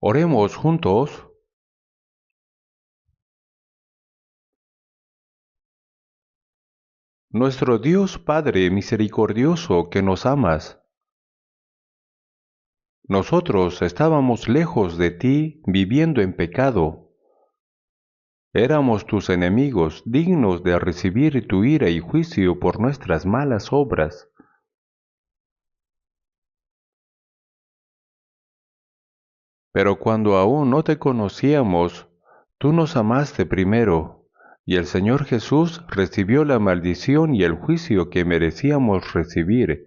Oremos juntos. Nuestro Dios Padre misericordioso que nos amas, nosotros estábamos lejos de ti, viviendo en pecado. Éramos tus enemigos, dignos de recibir tu ira y juicio por nuestras malas obras. Pero cuando aún no te conocíamos, tú nos amaste primero, y el Señor Jesús recibió la maldición y el juicio que merecíamos recibir,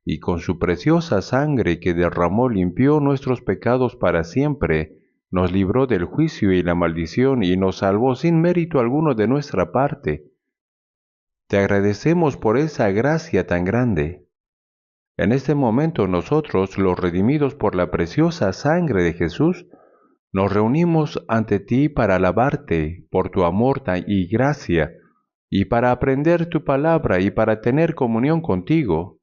y con su preciosa sangre que derramó limpió nuestros pecados para siempre, nos libró del juicio y la maldición y nos salvó sin mérito alguno de nuestra parte. Te agradecemos por esa gracia tan grande. En este momento nosotros, los redimidos por la preciosa sangre de Jesús, nos reunimos ante ti para alabarte por tu amor y gracia, y para aprender tu palabra y para tener comunión contigo.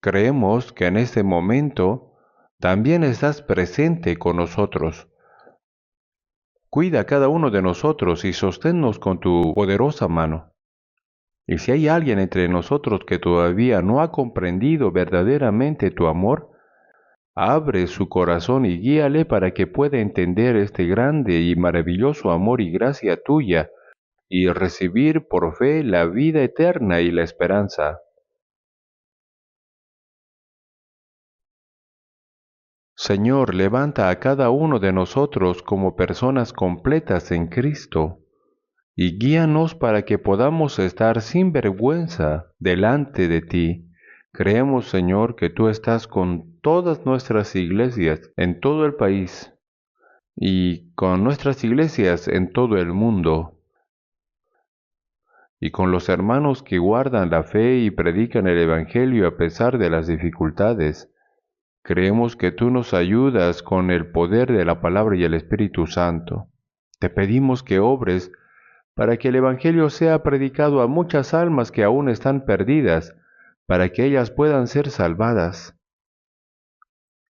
Creemos que en este momento también estás presente con nosotros. Cuida a cada uno de nosotros y sosténnos con tu poderosa mano. Y si hay alguien entre nosotros que todavía no ha comprendido verdaderamente tu amor, abre su corazón y guíale para que pueda entender este grande y maravilloso amor y gracia tuya y recibir por fe la vida eterna y la esperanza. Señor, levanta a cada uno de nosotros como personas completas en Cristo y guíanos para que podamos estar sin vergüenza delante de ti. Creemos, Señor, que tú estás con todas nuestras iglesias en todo el país y con nuestras iglesias en todo el mundo, y con los hermanos que guardan la fe y predican el Evangelio a pesar de las dificultades. Creemos que tú nos ayudas con el poder de la palabra y el Espíritu Santo. Te pedimos que obres para que el Evangelio sea predicado a muchas almas que aún están perdidas, para que ellas puedan ser salvadas.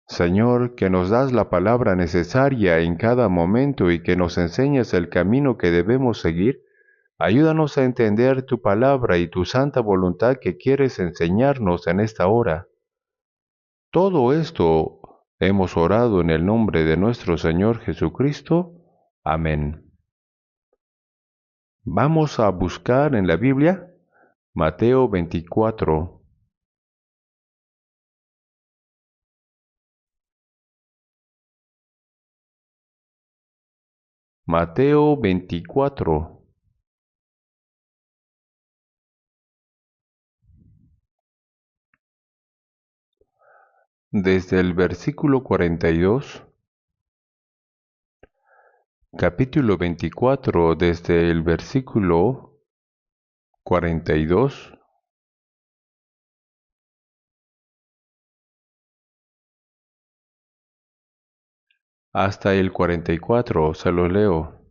Señor, que nos das la palabra necesaria en cada momento y que nos enseñes el camino que debemos seguir, ayúdanos a entender tu palabra y tu santa voluntad que quieres enseñarnos en esta hora. Todo esto hemos orado en el nombre de nuestro Señor Jesucristo. Amén. Vamos a buscar en la Biblia Mateo 24. Mateo 24. Desde el versículo 42. Capítulo 24, desde el versículo 42 hasta el 44, se lo leo.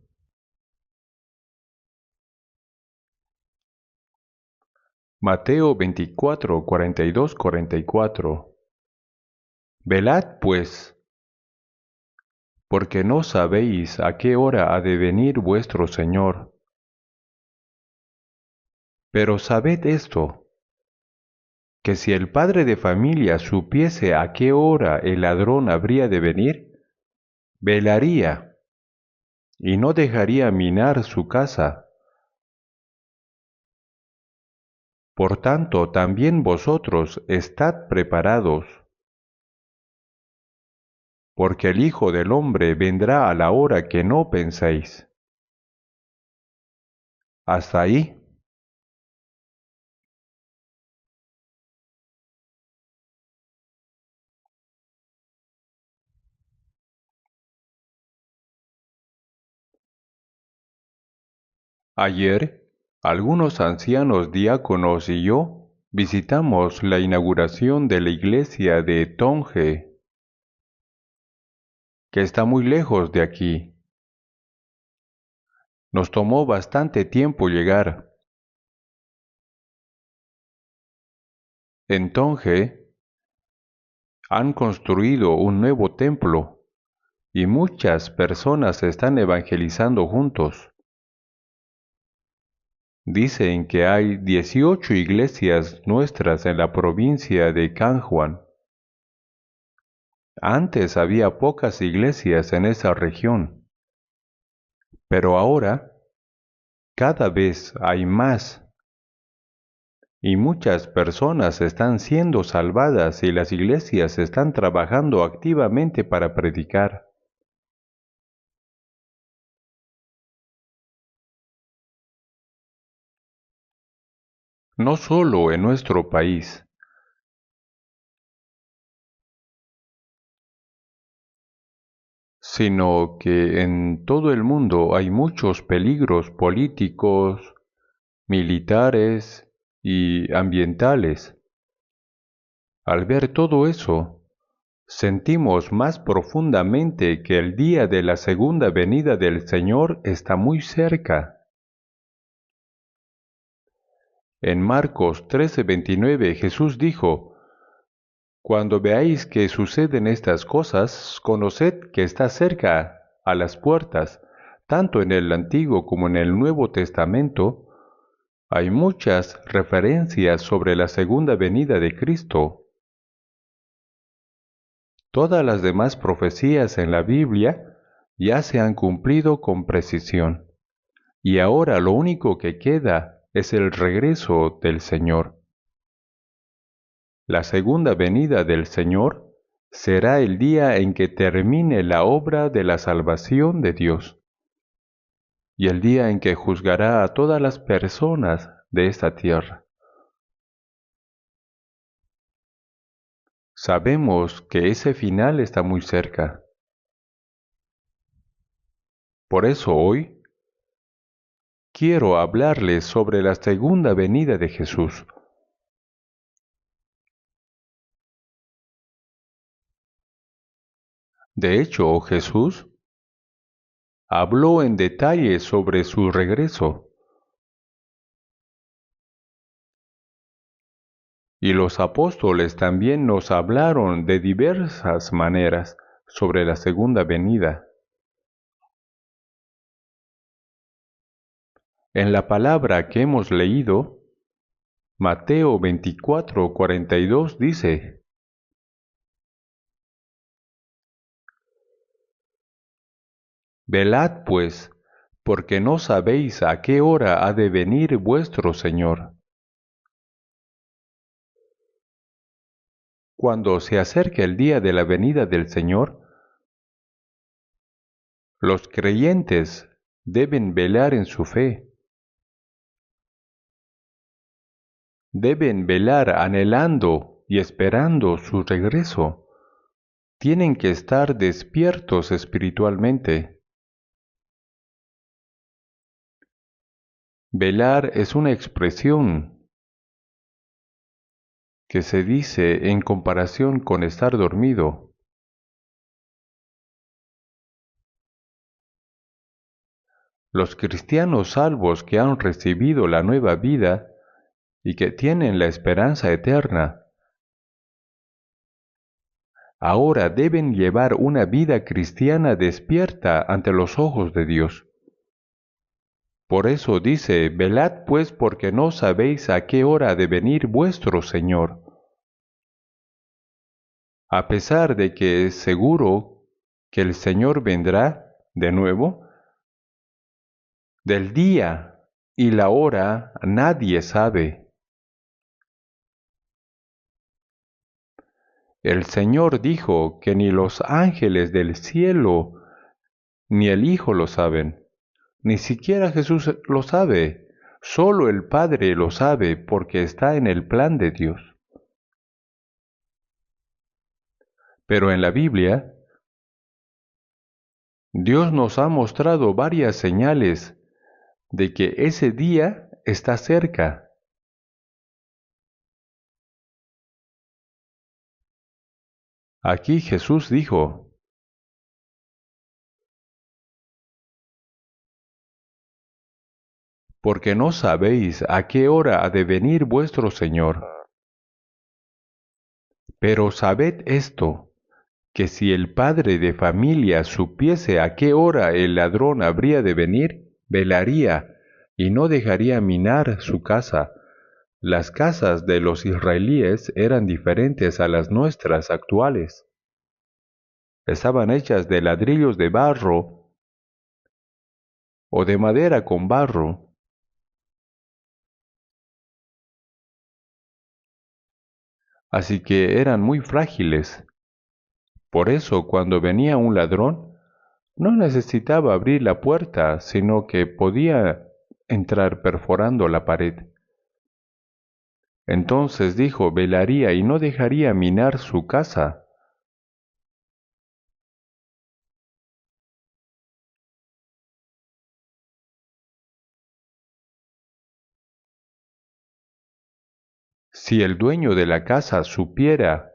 Mateo 24, 42, 44. Velad pues, porque no sabéis a qué hora ha de venir vuestro Señor. Pero sabed esto, que si el padre de familia supiese a qué hora el ladrón habría de venir, velaría y no dejaría minar su casa. Por tanto, también vosotros estad preparados, porque el Hijo del Hombre vendrá a la hora que no penséis. Hasta ahí. Ayer, algunos ancianos diáconos y yo visitamos la inauguración de la iglesia de Tonge, que está muy lejos de aquí. Nos tomó bastante tiempo llegar. Entonces han construido un nuevo templo y muchas personas están evangelizando juntos. Dicen que hay 18 iglesias nuestras en la provincia de Canjuan. Antes había pocas iglesias en esa región, pero ahora cada vez hay más y muchas personas están siendo salvadas y las iglesias están trabajando activamente para predicar. No solo en nuestro país, sino que en todo el mundo hay muchos peligros políticos, militares y ambientales. Al ver todo eso, sentimos más profundamente que el día de la segunda venida del Señor está muy cerca. En Marcos 13:29 Jesús dijo: Cuando veáis que suceden estas cosas, conoced que está cerca a las puertas. Tanto en el Antiguo como en el Nuevo Testamento hay muchas referencias sobre la segunda venida de Cristo. Todas las demás profecías en la Biblia ya se han cumplido con precisión, y ahora lo único que queda es el regreso del Señor. La segunda venida del Señor será el día en que termine la obra de la salvación de Dios, y el día en que juzgará a todas las personas de esta tierra. Sabemos que ese final está muy cerca. Por eso hoy quiero hablarles sobre la segunda venida de Jesús. De hecho, Jesús habló en detalle sobre su regreso, y los apóstoles también nos hablaron de diversas maneras sobre la segunda venida. En la palabra que hemos leído, Mateo 24:42 dice: Velad pues, porque no sabéis a qué hora ha de venir vuestro Señor. Cuando se acerque el día de la venida del Señor, los creyentes deben velar en su fe, deben velar anhelando y esperando su regreso. Tienen que estar despiertos espiritualmente. Velar es una expresión que se dice en comparación con estar dormido. Los cristianos salvos que han recibido la nueva vida y que tienen la esperanza eterna, ahora deben llevar una vida cristiana despierta ante los ojos de Dios. Por eso dice: Velad pues, porque no sabéis a qué hora ha de venir vuestro Señor. A pesar de que es seguro que el Señor vendrá de nuevo, del día y la hora nadie sabe. El Señor dijo que ni los ángeles del cielo ni el Hijo lo saben, ni siquiera Jesús lo sabe, solo el Padre lo sabe porque está en el plan de Dios. Pero en la Biblia, Dios nos ha mostrado varias señales de que ese día está cerca. Aquí Jesús dijo: porque no sabéis a qué hora ha de venir vuestro Señor. Pero sabed esto, que si el padre de familia supiese a qué hora el ladrón habría de venir, velaría y no dejaría minar su casa. Las casas de los israelíes eran diferentes a las nuestras actuales. Estaban hechas de ladrillos de barro o de madera con barro. Así que eran muy frágiles. Por eso, cuando venía un ladrón, no necesitaba abrir la puerta, sino que podía entrar perforando la pared. Entonces dijo, velaría y no dejaría minar su casa. Si el dueño de la casa supiera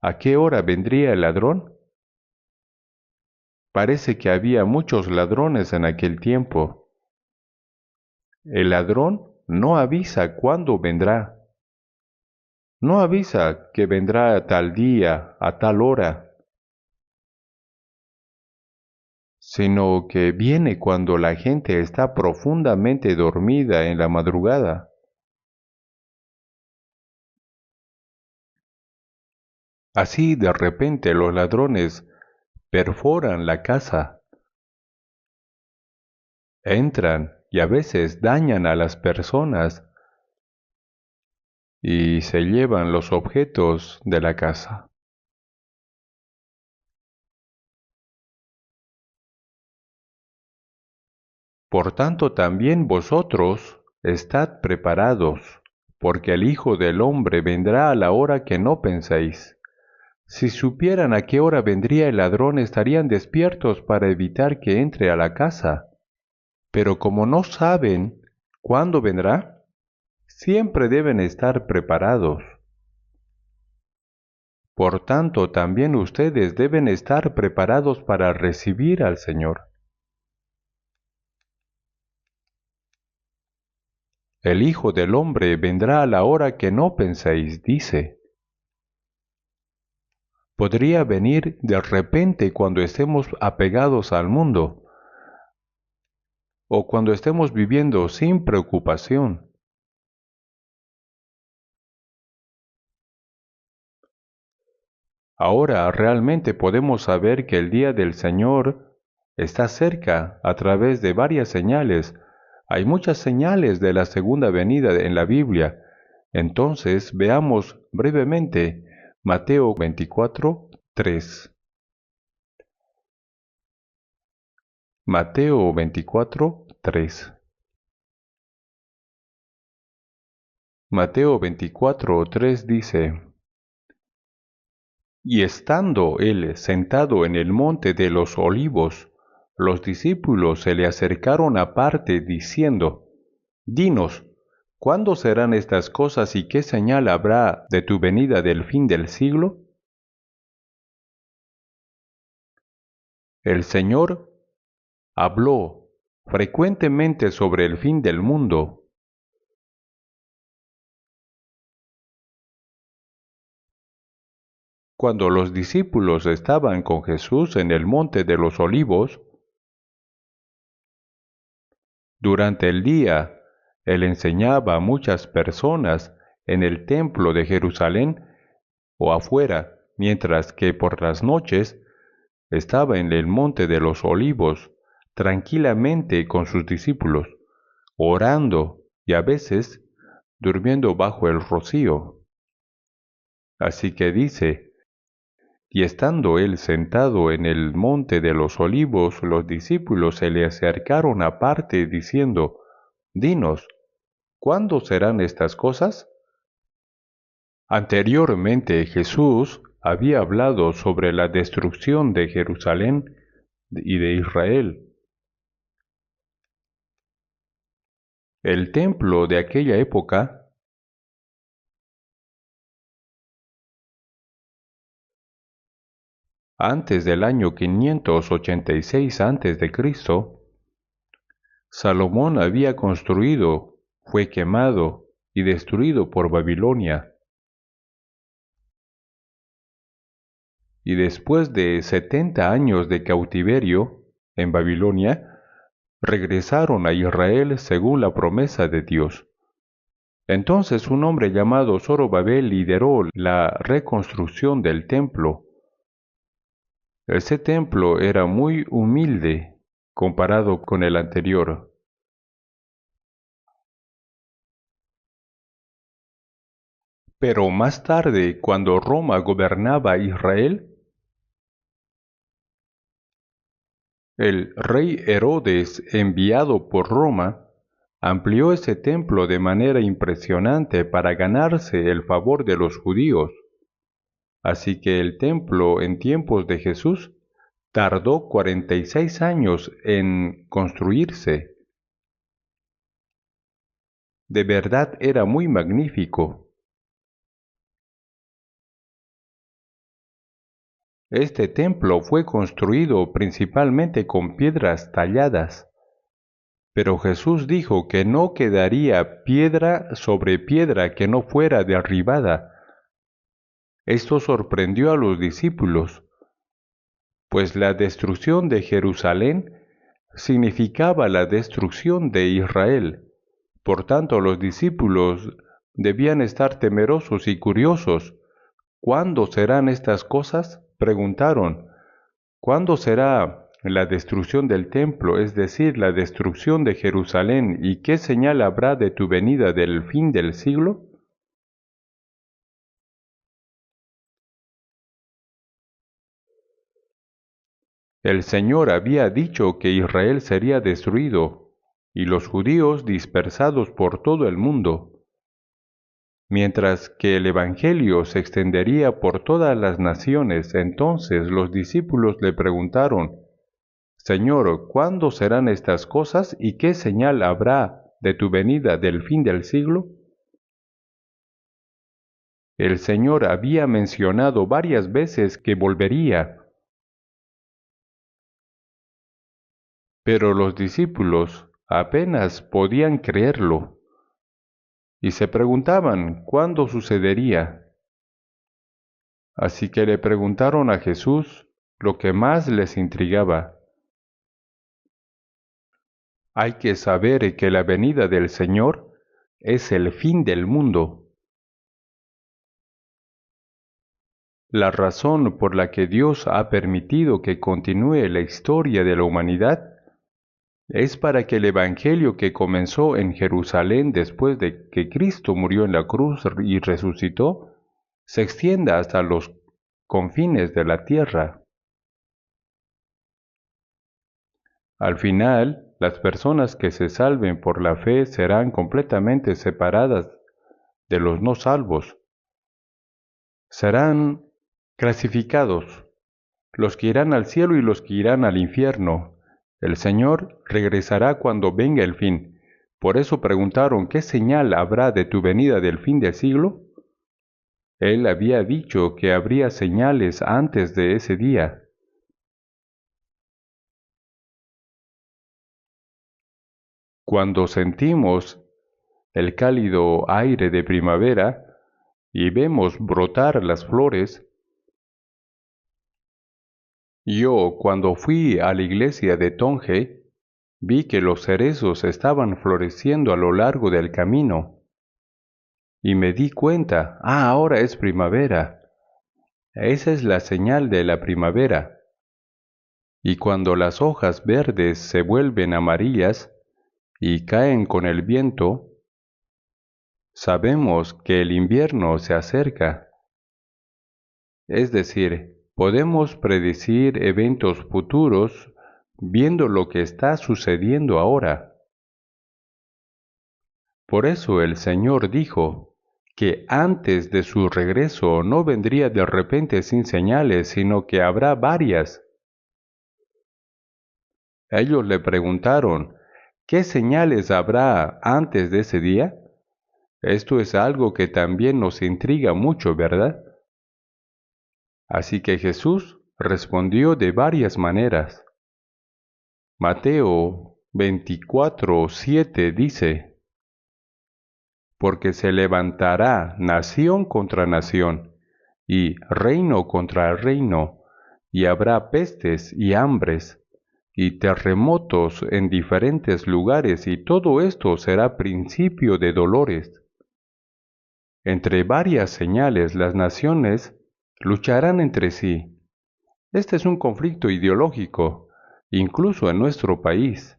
a qué hora vendría el ladrón, parece que había muchos ladrones en aquel tiempo. El ladrón no avisa cuándo vendrá. No avisa que vendrá a tal día, a tal hora, sino que viene cuando la gente está profundamente dormida en la madrugada. Así de repente los ladrones perforan la casa, entran y a veces dañan a las personas y se llevan los objetos de la casa. Por tanto, también vosotros estad preparados, porque el Hijo del Hombre vendrá a la hora que no penséis. Si supieran a qué hora vendría el ladrón, estarían despiertos para evitar que entre a la casa. Pero como no saben cuándo vendrá, siempre deben estar preparados. Por tanto, también ustedes deben estar preparados para recibir al Señor. El Hijo del Hombre vendrá a la hora que no penséis, dice. Podría venir de repente cuando estemos apegados al mundo o cuando estemos viviendo sin preocupación. Ahora realmente podemos saber que el día del Señor está cerca a través de varias señales. Hay muchas señales de la segunda venida en la Biblia. Entonces veamos brevemente Mateo 24, 3. Mateo 24, 3. Mateo 24, 3 dice, y estando él sentado en el monte de los olivos, los discípulos se le acercaron aparte diciendo, dinos, ¿cuándo serán estas cosas y qué señal habrá de tu venida del fin del siglo? El Señor habló frecuentemente sobre el fin del mundo. Cuando los discípulos estaban con Jesús en el monte de los olivos, durante el día, él enseñaba a muchas personas en el templo de Jerusalén o afuera, mientras que por las noches estaba en el monte de los olivos, tranquilamente con sus discípulos, orando y a veces durmiendo bajo el rocío. Así que dice, y estando él sentado en el monte de los olivos, los discípulos se le acercaron aparte diciendo, dinos, ¿cuándo serán estas cosas? Anteriormente Jesús había hablado sobre la destrucción de Jerusalén y de Israel. El templo de aquella época, antes del año 586 a.C., Salomón había construido, fue quemado y destruido por Babilonia. y después de 70 años de cautiverio en Babilonia, regresaron a Israel según la promesa de Dios. Entonces un hombre llamado Zorobabel lideró la reconstrucción del templo. Ese templo era muy humilde comparado con el anterior. Pero más tarde, cuando Roma gobernaba Israel, el rey Herodes, enviado por Roma, amplió ese templo de manera impresionante para ganarse el favor de los judíos. Así que el templo en tiempos de Jesús tardó 46 años en construirse. De verdad era muy magnífico. Este templo fue construido principalmente con piedras talladas, pero Jesús dijo que no quedaría piedra sobre piedra que no fuera derribada. Esto sorprendió a los discípulos, pues la destrucción de Jerusalén significaba la destrucción de Israel. Por tanto, los discípulos debían estar temerosos y curiosos. ¿Cuándo serán estas cosas? Preguntaron. ¿Cuándo será la destrucción del templo, es decir, la destrucción de Jerusalén? ¿Y qué señal habrá de tu venida del fin del siglo? El Señor había dicho que Israel sería destruido y los judíos dispersados por todo el mundo, mientras que el Evangelio se extendería por todas las naciones. Entonces los discípulos le preguntaron, Señor, ¿cuándo serán estas cosas y qué señal habrá de tu venida del fin del siglo? El Señor había mencionado varias veces que volvería, pero los discípulos apenas podían creerlo y se preguntaban cuándo sucedería. Así que le preguntaron a Jesús lo que más les intrigaba. Hay que saber que la venida del Señor es el fin del mundo. La razón por la que Dios ha permitido que continúe la historia de la humanidad es para que el Evangelio que comenzó en Jerusalén después de que Cristo murió en la cruz y resucitó, se extienda hasta los confines de la tierra. Al final, las personas que se salven por la fe serán completamente separadas de los no salvos. Serán clasificados, los que irán al cielo y los que irán al infierno. El Señor regresará cuando venga el fin. Por eso preguntaron, ¿qué señal habrá de tu venida del fin del siglo? Él había dicho que habría señales antes de ese día. Cuando sentimos el cálido aire de primavera y vemos brotar las flores, yo cuando fui a la iglesia de Tonge, vi que los cerezos estaban floreciendo a lo largo del camino, y me di cuenta, ahora es primavera. Esa es la señal de la primavera. Y cuando las hojas verdes se vuelven amarillas y caen con el viento, sabemos que el invierno se acerca. Es decir, podemos predecir eventos futuros viendo lo que está sucediendo ahora. Por eso el Señor dijo que antes de su regreso no vendría de repente sin señales, sino que habrá varias. Ellos le preguntaron, ¿qué señales habrá antes de ese día? Esto es algo que también nos intriga mucho, ¿verdad? Así que Jesús respondió de varias maneras. Mateo 24:7 dice, porque se levantará nación contra nación, y reino contra reino, y habrá pestes y hambres, y terremotos en diferentes lugares, y todo esto será principio de dolores. Entre varias señales las naciones lucharán entre sí. Este es un conflicto ideológico, incluso en nuestro país.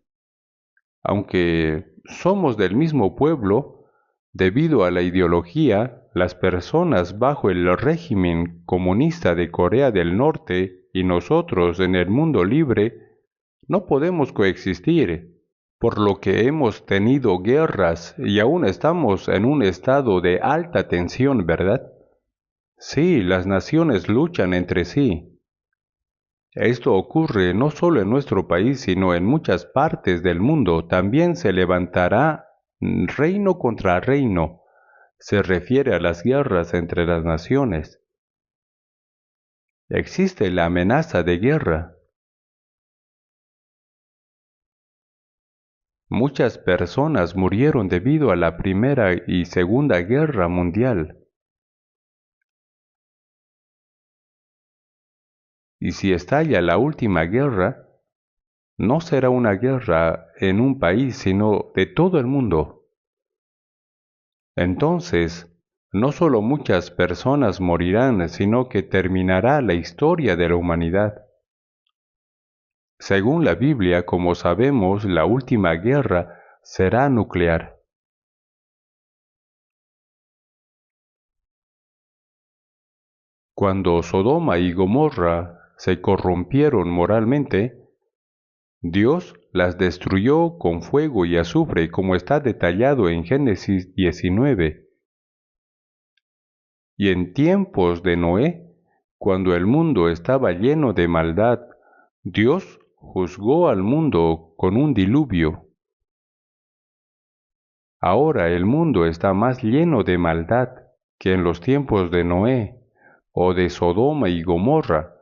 Aunque somos del mismo pueblo, debido a la ideología, las personas bajo el régimen comunista de Corea del Norte y nosotros en el mundo libre no podemos coexistir, por lo que hemos tenido guerras y aún estamos en un estado de alta tensión, ¿verdad? Sí, las naciones luchan entre sí. Esto ocurre no solo en nuestro país, sino en muchas partes del mundo. También se levantará reino contra reino. Se refiere a las guerras entre las naciones. Existe la amenaza de guerra. Muchas personas murieron debido a la Primera y Segunda Guerra Mundial. Y si estalla la última guerra, no será una guerra en un país, sino de todo el mundo. Entonces, no solo muchas personas morirán, sino que terminará la historia de la humanidad. Según la Biblia, como sabemos, la última guerra será nuclear. Cuando Sodoma y Gomorra se corrompieron moralmente, Dios las destruyó con fuego y azufre, como está detallado en Génesis 19. Y en tiempos de Noé, cuando el mundo estaba lleno de maldad, Dios juzgó al mundo con un diluvio. Ahora el mundo está más lleno de maldad que en los tiempos de Noé o de Sodoma y Gomorra.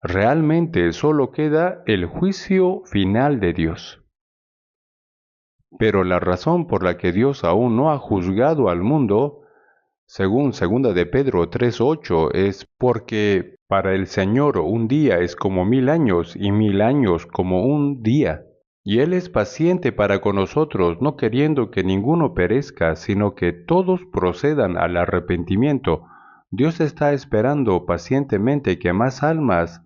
Realmente solo queda el juicio final de Dios. Pero la razón por la que Dios aún no ha juzgado al mundo, según 2 de Pedro 3:8, es porque para el Señor un día es como 1000 años y 1000 años como un día. Y Él es paciente para con nosotros, no queriendo que ninguno perezca, sino que todos procedan al arrepentimiento. Dios está esperando pacientemente que más almas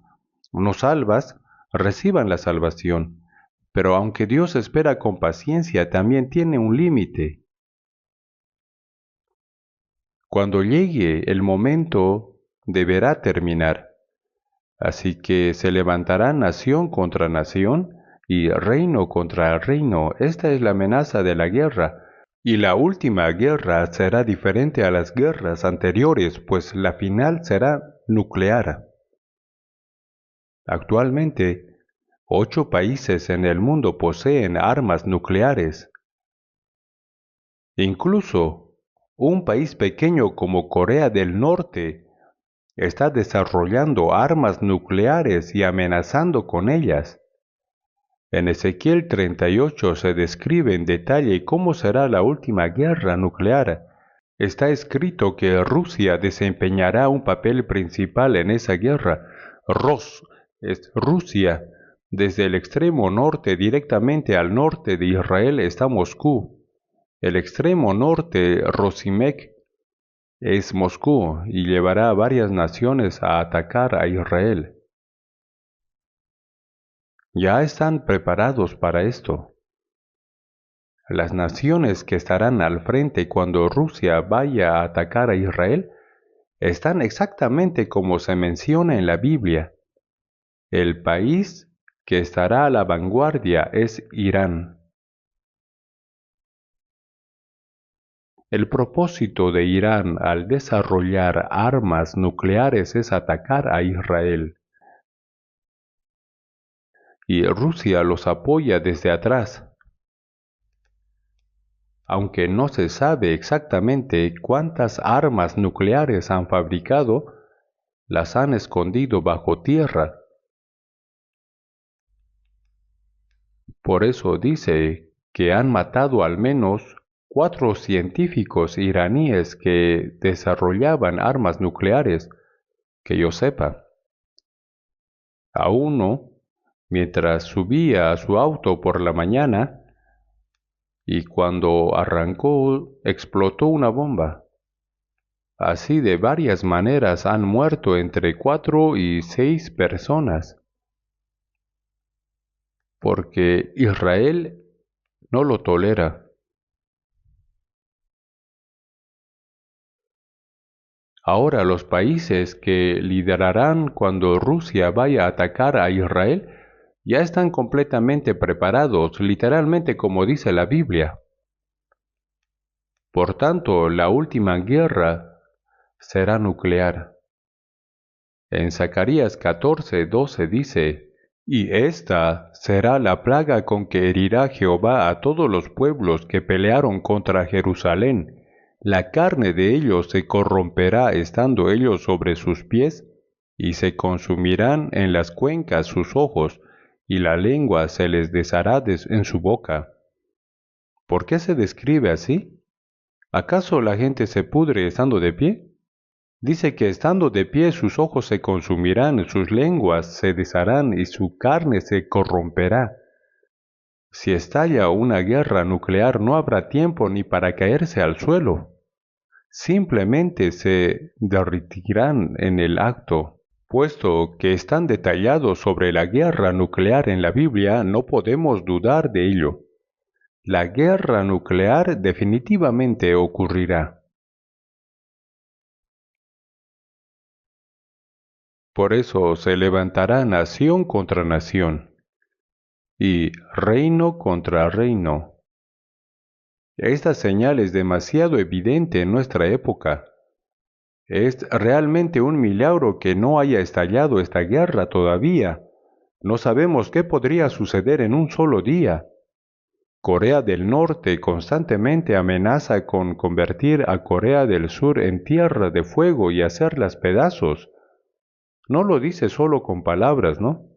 no salvas reciban la salvación. Pero aunque Dios espera con paciencia, también tiene un límite. Cuando llegue el momento, deberá terminar. Así que se levantará nación contra nación y reino contra reino. Esta es la amenaza de la guerra. Y la última guerra será diferente a las guerras anteriores, pues la final será nuclear. Actualmente, 8 países en el mundo poseen armas nucleares. Incluso, un país pequeño como Corea del Norte está desarrollando armas nucleares y amenazando con ellas. En Ezequiel 38 se describe en detalle cómo será la última guerra nuclear. Está escrito que Rusia desempeñará un papel principal en esa guerra. Es Rusia. Desde el extremo norte directamente al norte de Israel está Moscú. El extremo norte, Rosimek, es Moscú y llevará a varias naciones a atacar a Israel. Ya están preparados para esto. Las naciones que estarán al frente cuando Rusia vaya a atacar a Israel están exactamente como se menciona en la Biblia. El país que estará a la vanguardia es Irán. El propósito de Irán al desarrollar armas nucleares es atacar a Israel. Y Rusia los apoya desde atrás. Aunque no se sabe exactamente cuántas armas nucleares han fabricado, las han escondido bajo tierra. Por eso dice que han matado al menos 4 científicos iraníes que desarrollaban armas nucleares, que yo sepa. A uno, mientras subía a su auto por la mañana, y cuando arrancó explotó una bomba. Así de varias maneras han muerto entre 4 y 6 personas, porque Israel no lo tolera. Ahora los países que liderarán cuando Rusia vaya a atacar a Israel ya están completamente preparados, literalmente como dice la Biblia. Por tanto, la última guerra será nuclear. En Zacarías 14:12 dice, y esta será la plaga con que herirá Jehová a todos los pueblos que pelearon contra Jerusalén. La carne de ellos se corromperá estando ellos sobre sus pies, y se consumirán en las cuencas sus ojos, y la lengua se les deshará en su boca. ¿Por qué se describe así? ¿Acaso la gente se pudre estando de pie? Dice que estando de pie sus ojos se consumirán, sus lenguas se desharán y su carne se corromperá. Si estalla una guerra nuclear no habrá tiempo ni para caerse al suelo. Simplemente se derretirán en el acto. Puesto que están detallados sobre la guerra nuclear en la Biblia, no podemos dudar de ello. La guerra nuclear definitivamente ocurrirá. Por eso se levantará nación contra nación y reino contra reino. Esta señal es demasiado evidente en nuestra época. Es realmente un milagro que no haya estallado esta guerra todavía. No sabemos qué podría suceder en un solo día. Corea del Norte constantemente amenaza con convertir a Corea del Sur en tierra de fuego y hacerlas pedazos. No lo dice solo con palabras, ¿no?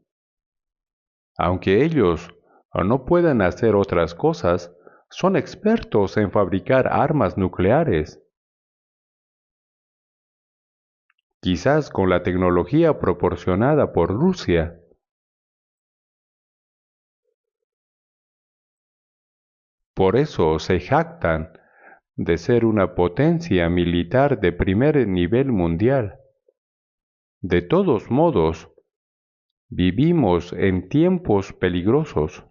Aunque ellos no puedan hacer otras cosas, son expertos en fabricar armas nucleares. Quizás con la tecnología proporcionada por Rusia. Por eso se jactan de ser una potencia militar de primer nivel mundial. De todos modos, vivimos en tiempos peligrosos.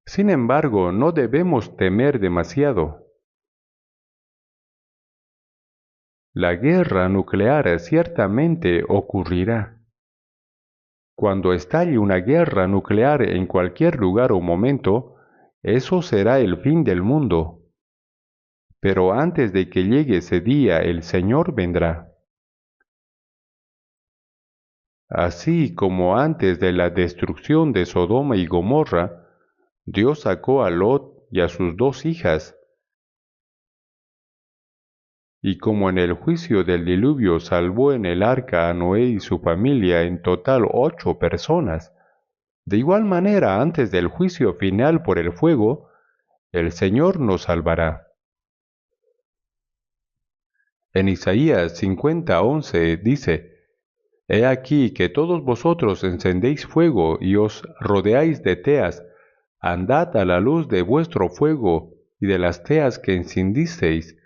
Sin embargo, no debemos temer demasiado. La guerra nuclear ciertamente ocurrirá. Cuando estalle una guerra nuclear en cualquier lugar o momento, eso será el fin del mundo. Pero antes de que llegue ese día, el Señor vendrá. Así como antes de la destrucción de Sodoma y Gomorra, Dios sacó a Lot y a sus 2 hijas, y como en el juicio del diluvio salvó en el arca a Noé y su familia en total 8 personas, de igual manera antes del juicio final por el fuego, el Señor nos salvará. En Isaías 50:11 dice, He aquí que todos vosotros encendéis fuego y os rodeáis de teas, andad a la luz de vuestro fuego y de las teas que encendisteis,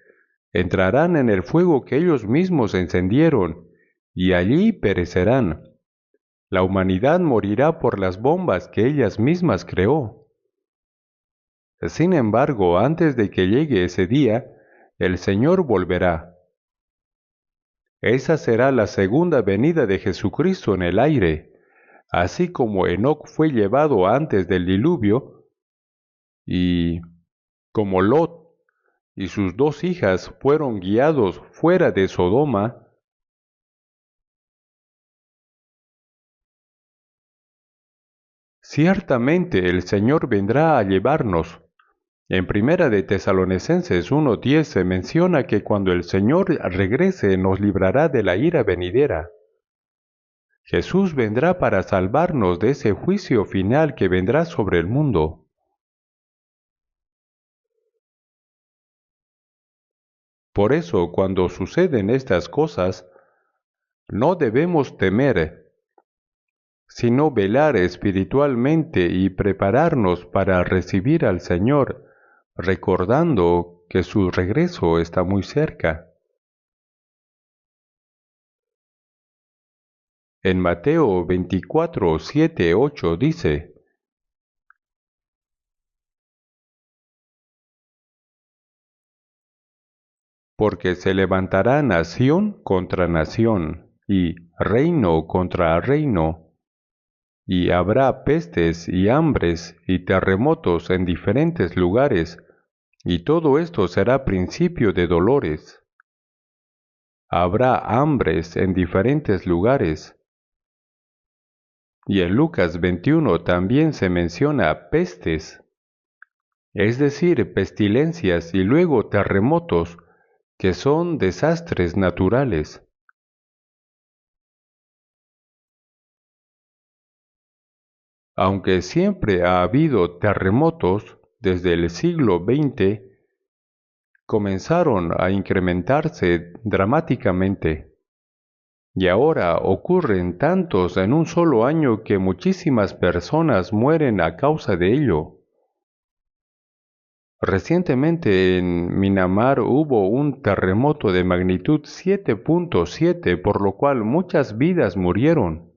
entrarán en el fuego que ellos mismos encendieron, y allí perecerán. La humanidad morirá por las bombas que ellas mismas creó. Sin embargo, antes de que llegue ese día, el Señor volverá. Esa será la segunda venida de Jesucristo en el aire, así como Enoc fue llevado antes del diluvio, y como Lot y sus 2 hijas fueron guiados fuera de Sodoma, ciertamente el Señor vendrá a llevarnos. En Primera de Tesalonicenses 1:10 se menciona que cuando el Señor regrese nos librará de la ira venidera. Jesús vendrá para salvarnos de ese juicio final que vendrá sobre el mundo. Por eso, cuando suceden estas cosas, no debemos temer, sino velar espiritualmente y prepararnos para recibir al Señor, recordando que su regreso está muy cerca. En Mateo 24, 7, 8 dice: porque se levantará nación contra nación, y reino contra reino, y habrá pestes y hambres y terremotos en diferentes lugares, y todo esto será principio de dolores. Habrá hambres en diferentes lugares. Y en Lucas 21 también se menciona pestes, es decir, pestilencias y luego terremotos, que son desastres naturales. Aunque siempre ha habido terremotos, desde el siglo XX comenzaron a incrementarse dramáticamente. Y ahora ocurren tantos en un solo año que muchísimas personas mueren a causa de ello. Recientemente en Myanmar hubo un terremoto de magnitud 7.7, por lo cual muchas vidas murieron.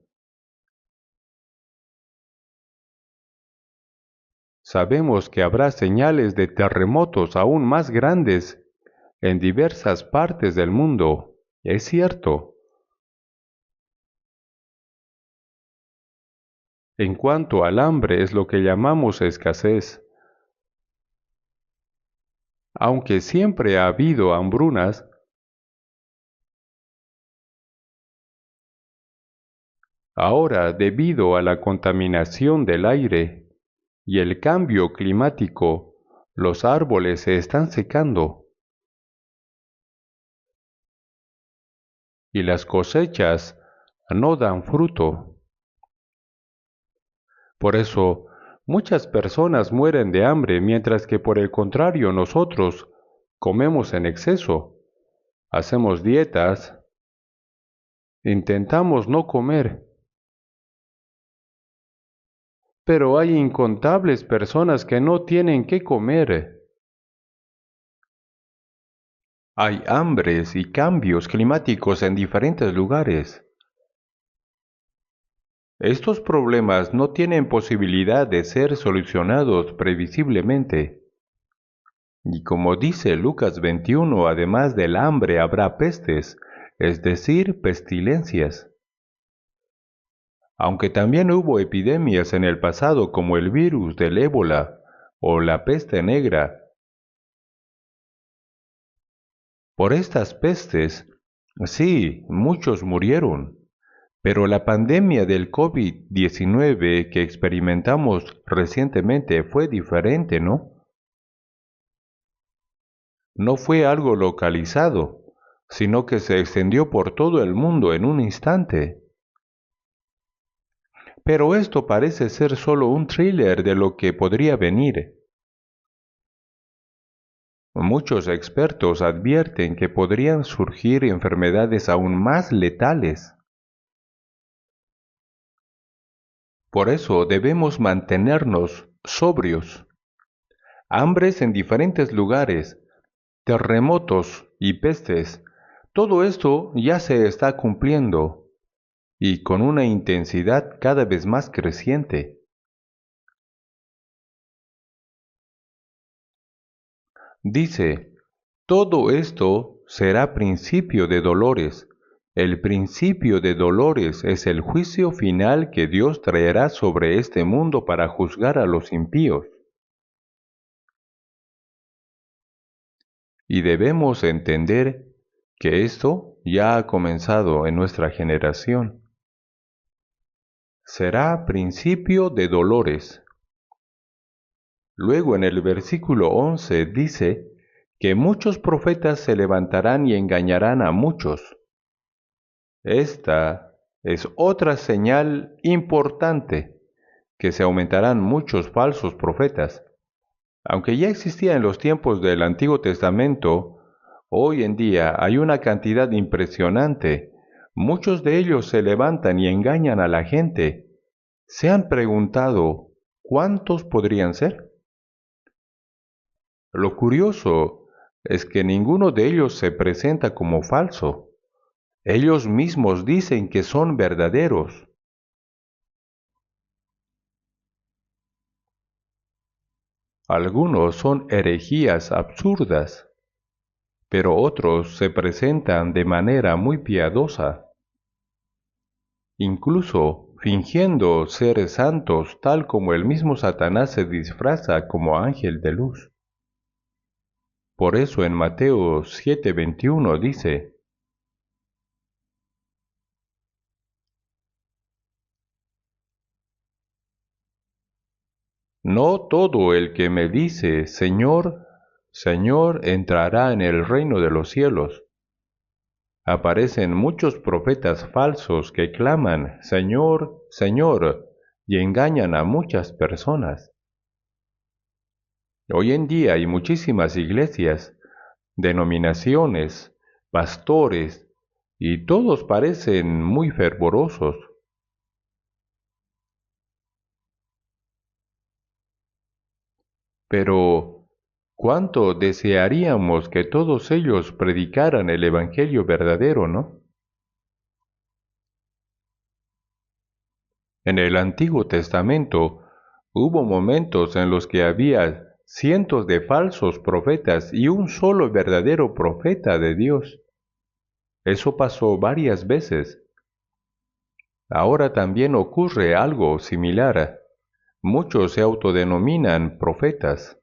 Sabemos que habrá señales de terremotos aún más grandes en diversas partes del mundo. Es cierto. En cuanto al hambre, es lo que llamamos escasez. Aunque siempre ha habido hambrunas, ahora debido a la contaminación del aire y el cambio climático, los árboles se están secando y las cosechas no dan fruto. Por eso, muchas personas mueren de hambre, mientras que por el contrario nosotros comemos en exceso, hacemos dietas, intentamos no comer. Pero hay incontables personas que no tienen qué comer. Hay hambres y cambios climáticos en diferentes lugares. Estos problemas no tienen posibilidad de ser solucionados previsiblemente. Y como dice Lucas 21, además del hambre habrá pestes, es decir, pestilencias. Aunque también hubo epidemias en el pasado como el virus del ébola o la peste negra. Por estas pestes, sí, muchos murieron, pero la pandemia del COVID-19 que experimentamos recientemente fue diferente, ¿no? No fue algo localizado, sino que se extendió por todo el mundo en un instante. Pero esto parece ser solo un thriller de lo que podría venir. Muchos expertos advierten que podrían surgir enfermedades aún más letales. Por eso debemos mantenernos sobrios. Hambres en diferentes lugares, terremotos y pestes, todo esto ya se está cumpliendo y con una intensidad cada vez más creciente. Dice, todo esto será principio de dolores. El principio de dolores es el juicio final que Dios traerá sobre este mundo para juzgar a los impíos. Y debemos entender que esto ya ha comenzado en nuestra generación. Será principio de dolores. Luego en el versículo 11 dice que muchos profetas se levantarán y engañarán a muchos. Esta es otra señal importante, que se aumentarán muchos falsos profetas. Aunque ya existía en los tiempos del Antiguo Testamento Hoy en día hay una cantidad impresionante. Muchos de ellos se levantan y engañan a la gente. ¿Se han preguntado cuántos podrían ser? Lo curioso es que ninguno de ellos se presenta como falso. Ellos mismos dicen que son verdaderos. Algunos son herejías absurdas, pero otros se presentan de manera muy piadosa, incluso fingiendo ser santos tal como el mismo Satanás se disfraza como ángel de luz. Por eso en Mateo 7:21 dice: No todo el que me dice, Señor, Señor, entrará en el reino de los cielos. Aparecen muchos profetas falsos que claman, Señor, Señor, y engañan a muchas personas. Hoy en día hay muchísimas iglesias, denominaciones, pastores, y todos parecen muy fervorosos. Pero, ¿cuánto desearíamos que todos ellos predicaran el Evangelio verdadero, no? En el Antiguo Testamento hubo momentos en los que había cientos de falsos profetas y un solo verdadero profeta de Dios. Eso pasó varias veces. Ahora también ocurre algo similar. Muchos se autodenominan profetas,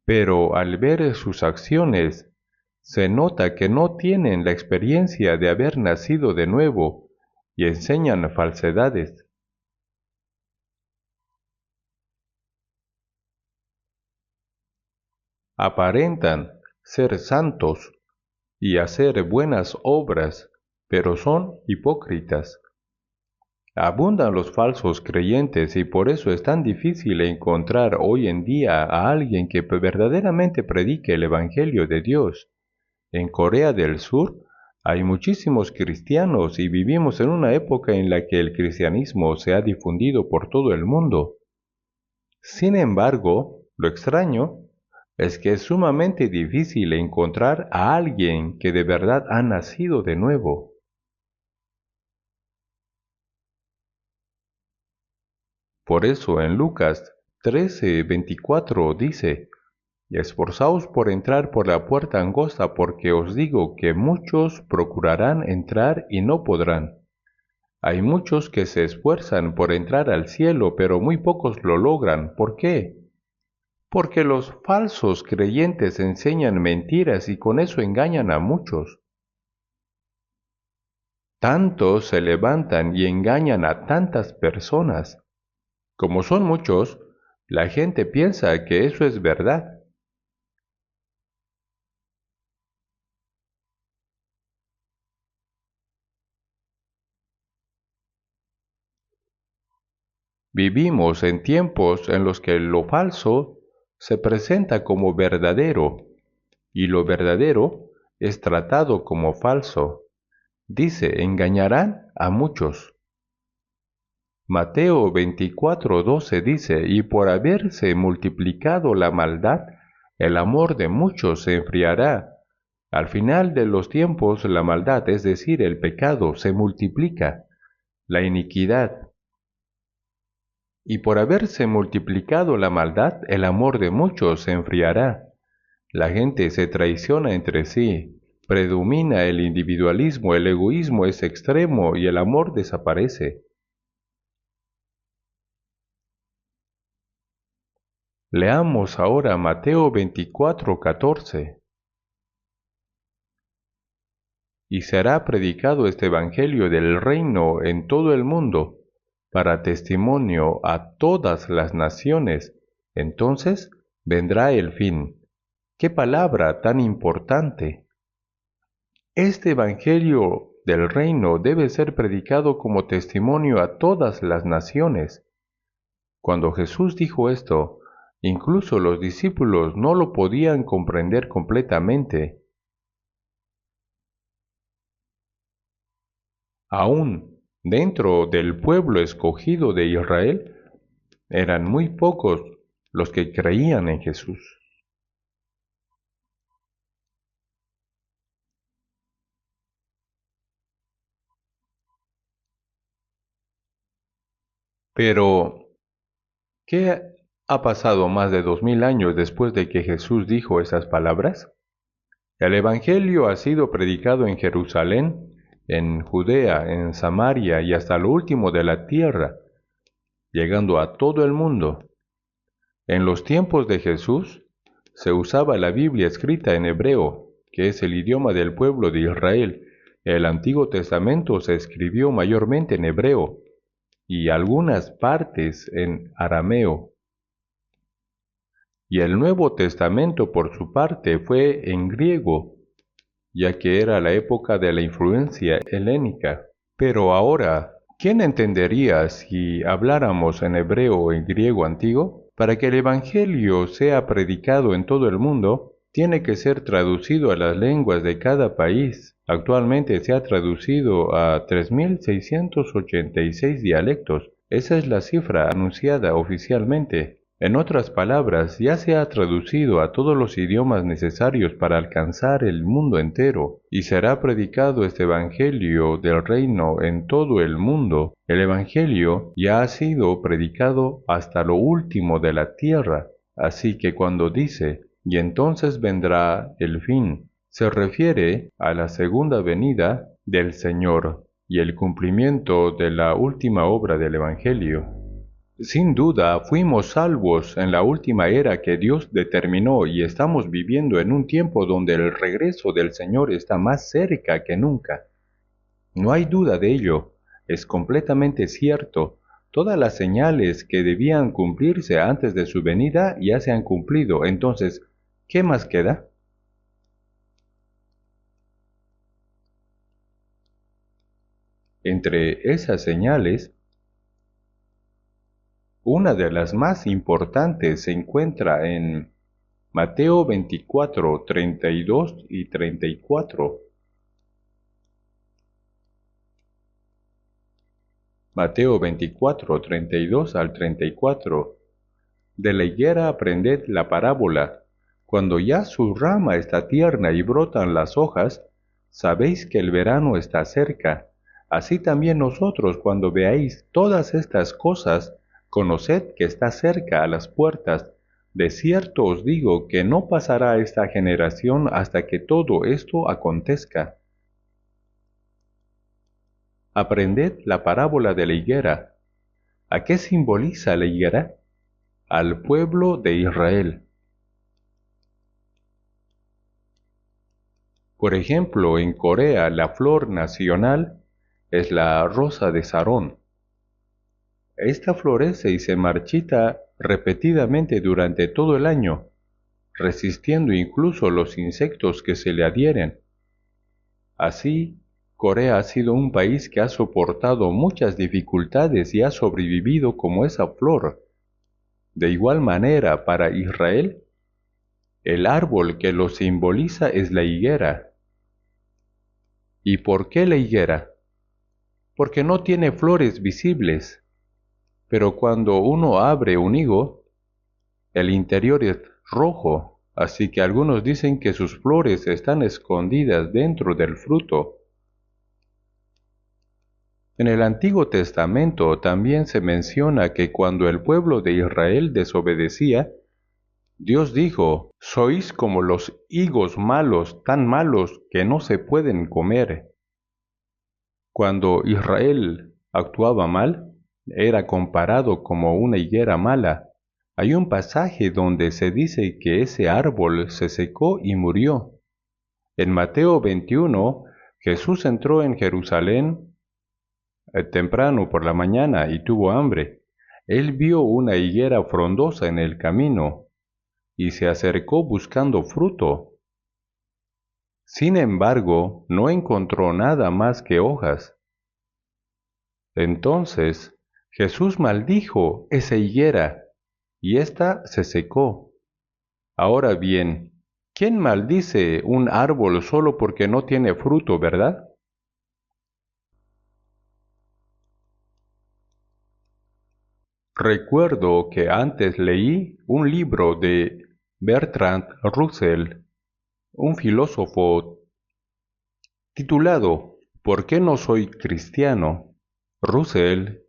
pero al ver sus acciones, se nota que no tienen la experiencia de haber nacido de nuevo y enseñan falsedades. Aparentan ser santos y hacer buenas obras, pero son hipócritas. Abundan los falsos creyentes y por eso es tan difícil encontrar hoy en día a alguien que verdaderamente predique el Evangelio de Dios. En Corea del Sur hay muchísimos cristianos y vivimos en una época en la que el cristianismo se ha difundido por todo el mundo. Sin embargo, lo extraño es que es sumamente difícil encontrar a alguien que de verdad ha nacido de nuevo. Por eso en Lucas 13:24 dice: Esforzaos por entrar por la puerta angosta, porque os digo que muchos procurarán entrar y no podrán. Hay muchos que se esfuerzan por entrar al cielo, pero muy pocos lo logran. ¿Por qué? Porque los falsos creyentes enseñan mentiras y con eso engañan a muchos. Tantos se levantan y engañan a tantas personas. Como son muchos, la gente piensa que eso es verdad. Vivimos en tiempos en los que lo falso se presenta como verdadero y lo verdadero es tratado como falso. Dice, engañarán a muchos. Mateo 24:12 dice, y por haberse multiplicado la maldad, el amor de muchos se enfriará. Al final de los tiempos, la maldad, es decir, el pecado, se multiplica, la iniquidad. Y por haberse multiplicado la maldad, el amor de muchos se enfriará. La gente se traiciona entre sí, predomina el individualismo, el egoísmo es extremo y el amor desaparece. Leamos ahora Mateo 24:14. Y será predicado este Evangelio del reino en todo el mundo, para testimonio a todas las naciones. Entonces vendrá el fin. ¡Qué palabra tan importante! Este Evangelio del reino debe ser predicado como testimonio a todas las naciones. Cuando Jesús dijo esto, Incluso los discípulos no lo podían comprender completamente. Aún dentro del pueblo escogido de Israel, eran muy pocos los que creían en Jesús. Pero, ¿qué ha pasado más de 2000 años después de que Jesús dijo esas palabras? El Evangelio ha sido predicado en Jerusalén, en Judea, en Samaria y hasta lo último de la tierra, llegando a todo el mundo. En los tiempos de Jesús, se usaba la Biblia escrita en hebreo, que es el idioma del pueblo de Israel. El Antiguo Testamento se escribió mayormente en hebreo y algunas partes en arameo. Y el Nuevo Testamento, por su parte, fue en griego, ya que era la época de la influencia helénica. Pero ahora, ¿quién entendería si habláramos en hebreo o en griego antiguo? Para que el Evangelio sea predicado en todo el mundo, tiene que ser traducido a las lenguas de cada país. Actualmente se ha traducido a 3686 dialectos. Esa es la cifra anunciada oficialmente. En otras palabras, ya se ha traducido a todos los idiomas necesarios para alcanzar el mundo entero, y será predicado este Evangelio del reino en todo el mundo. El Evangelio ya ha sido predicado hasta lo último de la tierra, así que cuando dice, y entonces vendrá el fin, se refiere a la segunda venida del Señor y el cumplimiento de la última obra del Evangelio. Sin duda, fuimos salvos en la última era que Dios determinó y estamos viviendo en un tiempo donde el regreso del Señor está más cerca que nunca. No hay duda de ello, es completamente cierto. Todas las señales que debían cumplirse antes de su venida ya se han cumplido. Entonces, ¿qué más queda? Entre esas señales, una de las más importantes se encuentra en Mateo 24, 32 y 34. Mateo 24, 32 al 34. De la higuera aprended la parábola. Cuando ya su rama está tierna y brotan las hojas, sabéis que el verano está cerca. Así también nosotros, cuando veáis todas estas cosas, conoced que está cerca a las puertas. De cierto os digo que no pasará esta generación hasta que todo esto acontezca. Aprended la parábola de la higuera. ¿A qué simboliza la higuera? Al pueblo de Israel. Por ejemplo, en Corea la flor nacional es la rosa de Sarón. Esta florece y se marchita repetidamente durante todo el año, resistiendo incluso los insectos que se le adhieren. Así, Corea ha sido un país que ha soportado muchas dificultades y ha sobrevivido como esa flor. De igual manera, para Israel, el árbol que lo simboliza es la higuera. ¿Y por qué la higuera? Porque no tiene flores visibles, pero cuando uno abre un higo, el interior es rojo, así que algunos dicen que sus flores están escondidas dentro del fruto. En el Antiguo Testamento también se menciona que cuando el pueblo de Israel desobedecía, Dios dijo, sois como los higos malos, tan malos que no se pueden comer. Cuando Israel actuaba mal, era comparado como una higuera mala. Hay un pasaje donde se dice que ese árbol se secó y murió. En Mateo 21, Jesús entró en Jerusalén temprano por la mañana y tuvo hambre. Él vio una higuera frondosa en el camino y se acercó buscando fruto. Sin embargo, no encontró nada más que hojas. Entonces Jesús maldijo esa higuera y ésta se secó. Ahora bien, ¿quién maldice un árbol solo porque no tiene fruto, verdad? Recuerdo que antes leí un libro de Bertrand Russell, un filósofo, titulado ¿Por qué no soy cristiano? Russell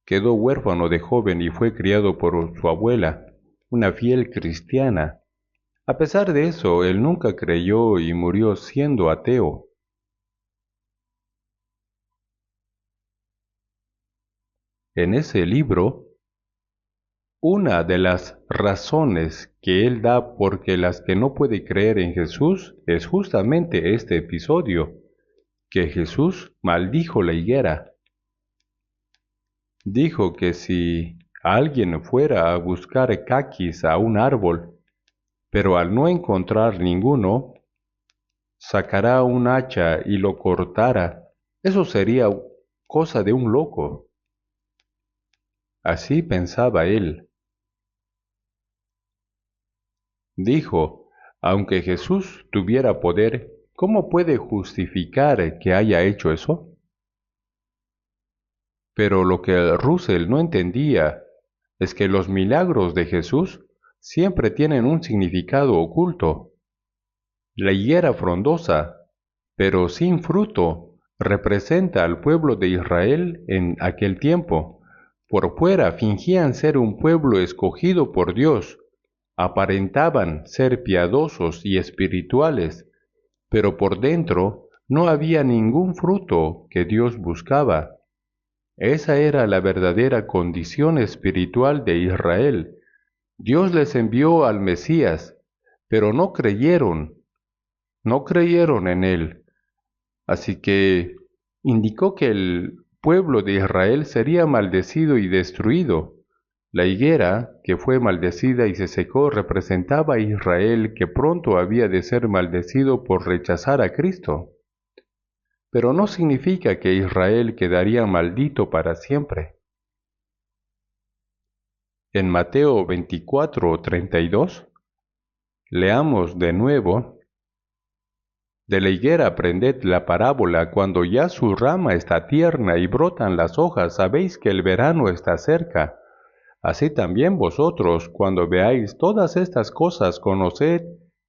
quedó huérfano de joven y fue criado por su abuela, una fiel cristiana. A pesar de eso, él nunca creyó y murió siendo ateo. En ese libro, una de las razones que él da porque las que no puede creer en Jesús es justamente este episodio, que Jesús maldijo la higuera. Dijo que si alguien fuera a buscar caquis a un árbol, pero al no encontrar ninguno, sacará un hacha y lo cortará. Eso sería cosa de un loco. Así pensaba él. Dijo, aunque Jesús tuviera poder, ¿cómo puede justificar que haya hecho eso? Pero lo que Russell no entendía es que los milagros de Jesús siempre tienen un significado oculto. La higuera frondosa, pero sin fruto, representa al pueblo de Israel en aquel tiempo. Por fuera fingían ser un pueblo escogido por Dios, aparentaban ser piadosos y espirituales, pero por dentro no había ningún fruto que Dios buscaba. Esa era la verdadera condición espiritual de Israel. Dios les envió al Mesías, pero no creyeron en él. Así que indicó que el pueblo de Israel sería maldecido y destruido. La higuera, que fue maldecida y se secó, representaba a Israel que pronto había de ser maldecido por rechazar a Cristo. Pero no significa que Israel quedaría maldito para siempre. En Mateo 24:32, leamos de nuevo: de la higuera aprended la parábola, cuando ya su rama está tierna y brotan las hojas, sabéis que el verano está cerca. Así también vosotros, cuando veáis todas estas cosas, conoced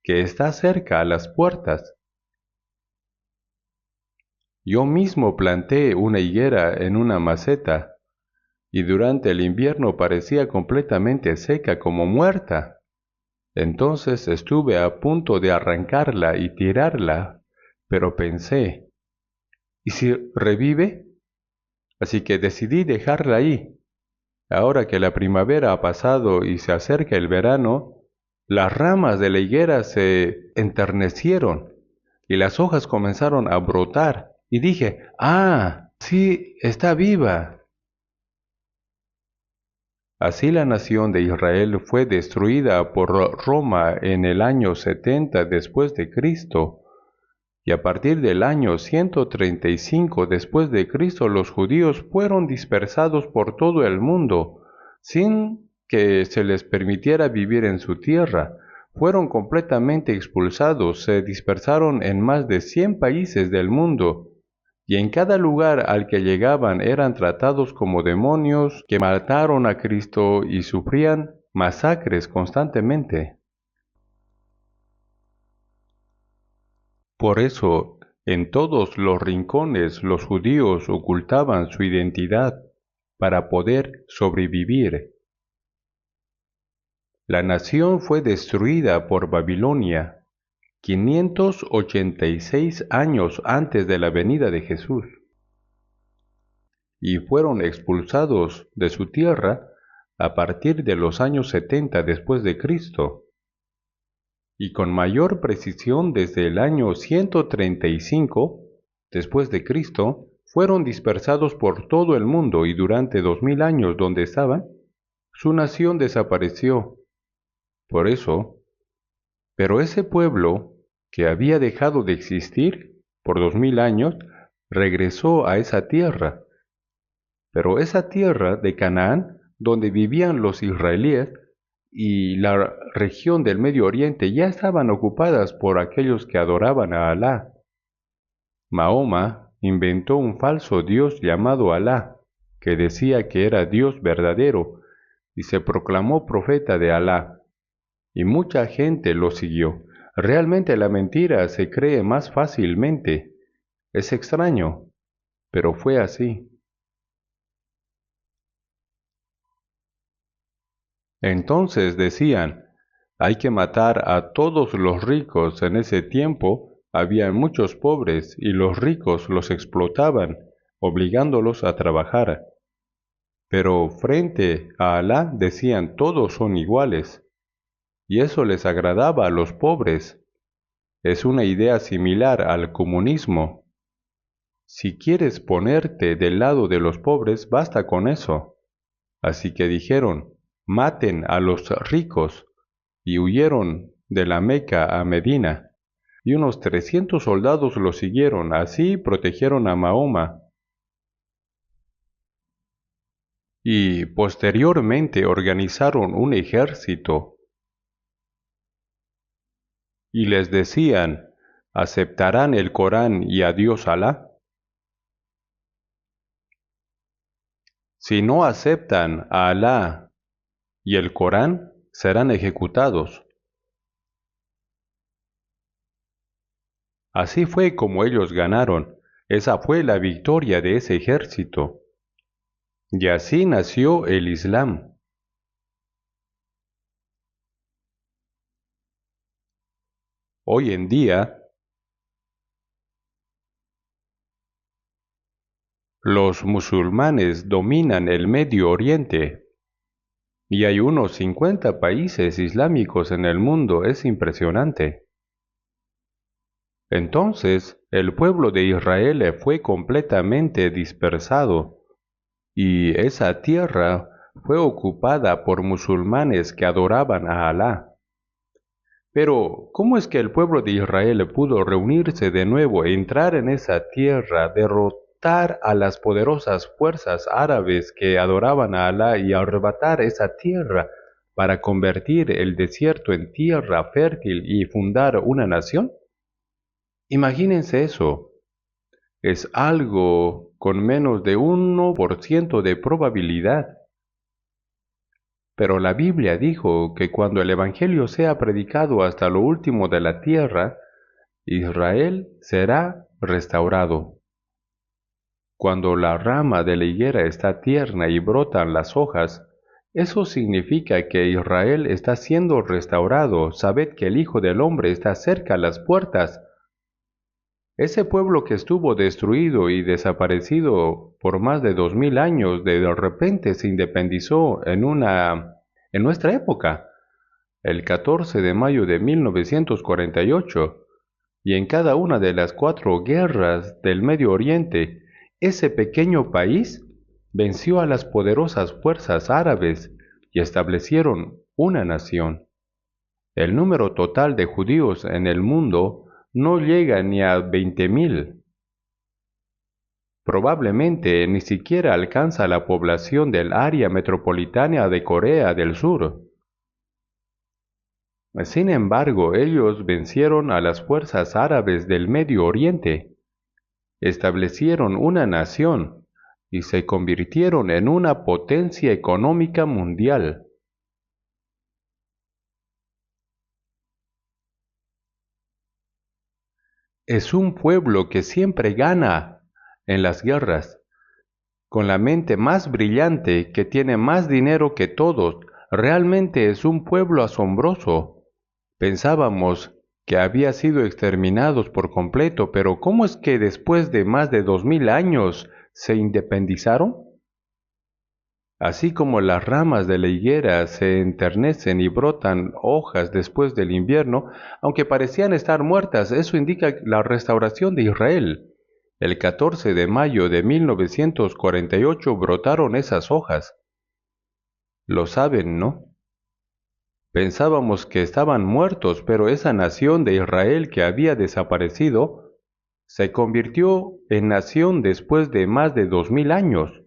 que está cerca a las puertas. Yo mismo planté una higuera en una maceta, y durante el invierno parecía completamente seca, como muerta. Entonces estuve a punto de arrancarla y tirarla, pero pensé, ¿y si revive? Así que decidí dejarla ahí. Ahora que la primavera ha pasado y se acerca el verano, las ramas de la higuera se enternecieron y las hojas comenzaron a brotar. Y dije, ¡ah! Sí, está viva. Así la nación de Israel fue destruida por Roma en el año 70 después de Cristo. Y a partir del año 135 después de Cristo, los judíos fueron dispersados por todo el mundo, sin que se les permitiera vivir en su tierra. Fueron completamente expulsados, se dispersaron en más de 100 países del mundo, y en cada lugar al que llegaban eran tratados como demonios que mataron a Cristo y sufrían masacres constantemente. Por eso, en todos los rincones los judíos ocultaban su identidad para poder sobrevivir. La nación fue destruida por Babilonia 586 años antes de la venida de Jesús, y fueron expulsados de su tierra a partir de los años 70 después de Cristo, y con mayor precisión desde el año 135 después de Cristo, fueron dispersados por todo el mundo, y durante 2000 años donde estaban, su nación desapareció. Por eso, pero ese pueblo que había dejado de existir por 2000 años, regresó a esa tierra. Pero esa tierra de Canaán, donde vivían los israelíes, y la región del Medio Oriente ya estaban ocupadas por aquellos que adoraban a Alá. Mahoma inventó un falso dios llamado Alá, que decía que era Dios verdadero, y se proclamó profeta de Alá, y mucha gente lo siguió. Realmente la mentira se cree más fácilmente. Es extraño, pero fue así. Entonces decían, hay que matar a todos los ricos. En ese tiempo había muchos pobres y los ricos los explotaban, obligándolos a trabajar. Pero frente a Alá decían todos son iguales, y eso les agradaba a los pobres. Es una idea similar al comunismo. Si quieres ponerte del lado de los pobres, basta con eso. Así que dijeron, maten a los ricos, y huyeron de la Meca a Medina, y unos 300 soldados lo siguieron, así protegieron a Mahoma. Y posteriormente organizaron un ejército, y les decían, ¿aceptarán el Corán y a Dios Alá? Si no aceptan a Alá y el Corán, serán ejecutados. Así fue como ellos ganaron. Esa fue la victoria de ese ejército. Y así nació el Islam. Hoy en día, los musulmanes dominan el Medio Oriente y hay unos 50 países islámicos en el mundo. Es impresionante. Entonces, el pueblo de Israel fue completamente dispersado y esa tierra fue ocupada por musulmanes que adoraban a Alá. Pero, ¿cómo es que el pueblo de Israel pudo reunirse de nuevo, entrar en esa tierra, derrotar a las poderosas fuerzas árabes que adoraban a Alá y arrebatar esa tierra para convertir el desierto en tierra fértil y fundar una nación? Imagínense eso. Es algo con menos de 1% de probabilidad. Pero la Biblia dijo que cuando el Evangelio sea predicado hasta lo último de la tierra, Israel será restaurado. Cuando la rama de la higuera está tierna y brotan las hojas, eso significa que Israel está siendo restaurado. Sabed que el Hijo del Hombre está cerca a las puertas. Ese pueblo que estuvo destruido y desaparecido por más de 2000 años, de repente se independizó en nuestra época, el 14 de mayo de 1948, y en cada una de las 4 guerras del Medio Oriente, ese pequeño país venció a las poderosas fuerzas árabes y establecieron una nación. El número total de judíos en el mundo no llega ni a 20.000. Probablemente ni siquiera alcanza la población del área metropolitana de Corea del Sur. Sin embargo, ellos vencieron a las fuerzas árabes del Medio Oriente, establecieron una nación y se convirtieron en una potencia económica mundial. Es un pueblo que siempre gana en las guerras, con la mente más brillante, que tiene más dinero que todos. Realmente es un pueblo asombroso. Pensábamos que había sido exterminados por completo, pero ¿cómo es que después de más de 2000 años se independizaron? Así como las ramas de la higuera se enternecen y brotan hojas después del invierno, aunque parecían estar muertas, eso indica la restauración de Israel. El 14 de mayo de 1948 brotaron esas hojas. Lo saben, ¿no? Pensábamos que estaban muertos, pero esa nación de Israel que había desaparecido se convirtió en nación después de más de 2000 años.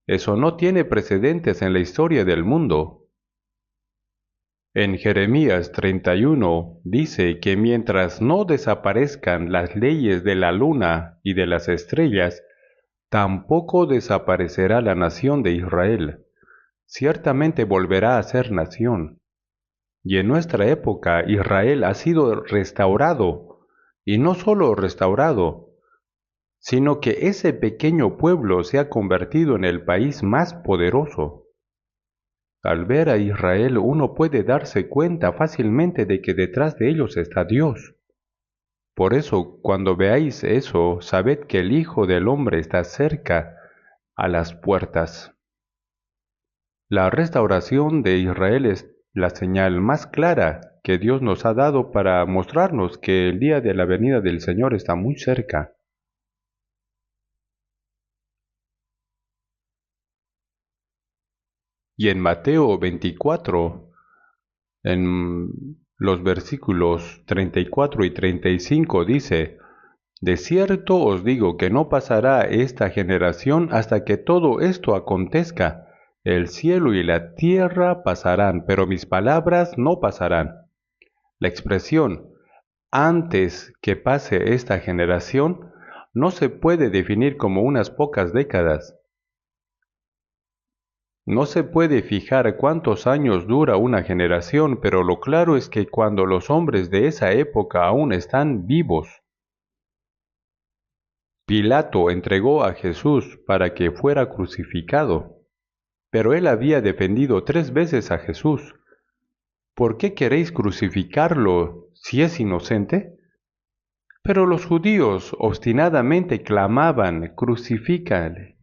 Eso no tiene precedentes en la historia del mundo. En Jeremías 31 dice que mientras no desaparezcan las leyes de la luna y de las estrellas, tampoco desaparecerá la nación de Israel. Ciertamente volverá a ser nación. Y en nuestra época Israel ha sido restaurado, y no solo restaurado, sino que ese pequeño pueblo se ha convertido en el país más poderoso. Al ver a Israel uno puede darse cuenta fácilmente de que detrás de ellos está Dios. Por eso, cuando veáis eso, sabed que el Hijo del Hombre está cerca a las puertas. La restauración de Israel es la señal más clara que Dios nos ha dado para mostrarnos que el día de la venida del Señor está muy cerca. Y en Mateo 24, en los versículos 34 y 35 dice: De cierto os digo que no pasará esta generación hasta que todo esto acontezca. El cielo y la tierra pasarán, pero mis palabras no pasarán. La expresión antes que pase esta generación no se puede definir como unas pocas décadas. No se puede fijar cuántos años dura una generación, pero lo claro es que cuando los hombres de esa época aún están vivos, Pilato entregó a Jesús para que fuera crucificado, pero él había defendido 3 veces a Jesús. ¿Por qué queréis crucificarlo si es inocente? Pero los judíos obstinadamente clamaban: crucifícale,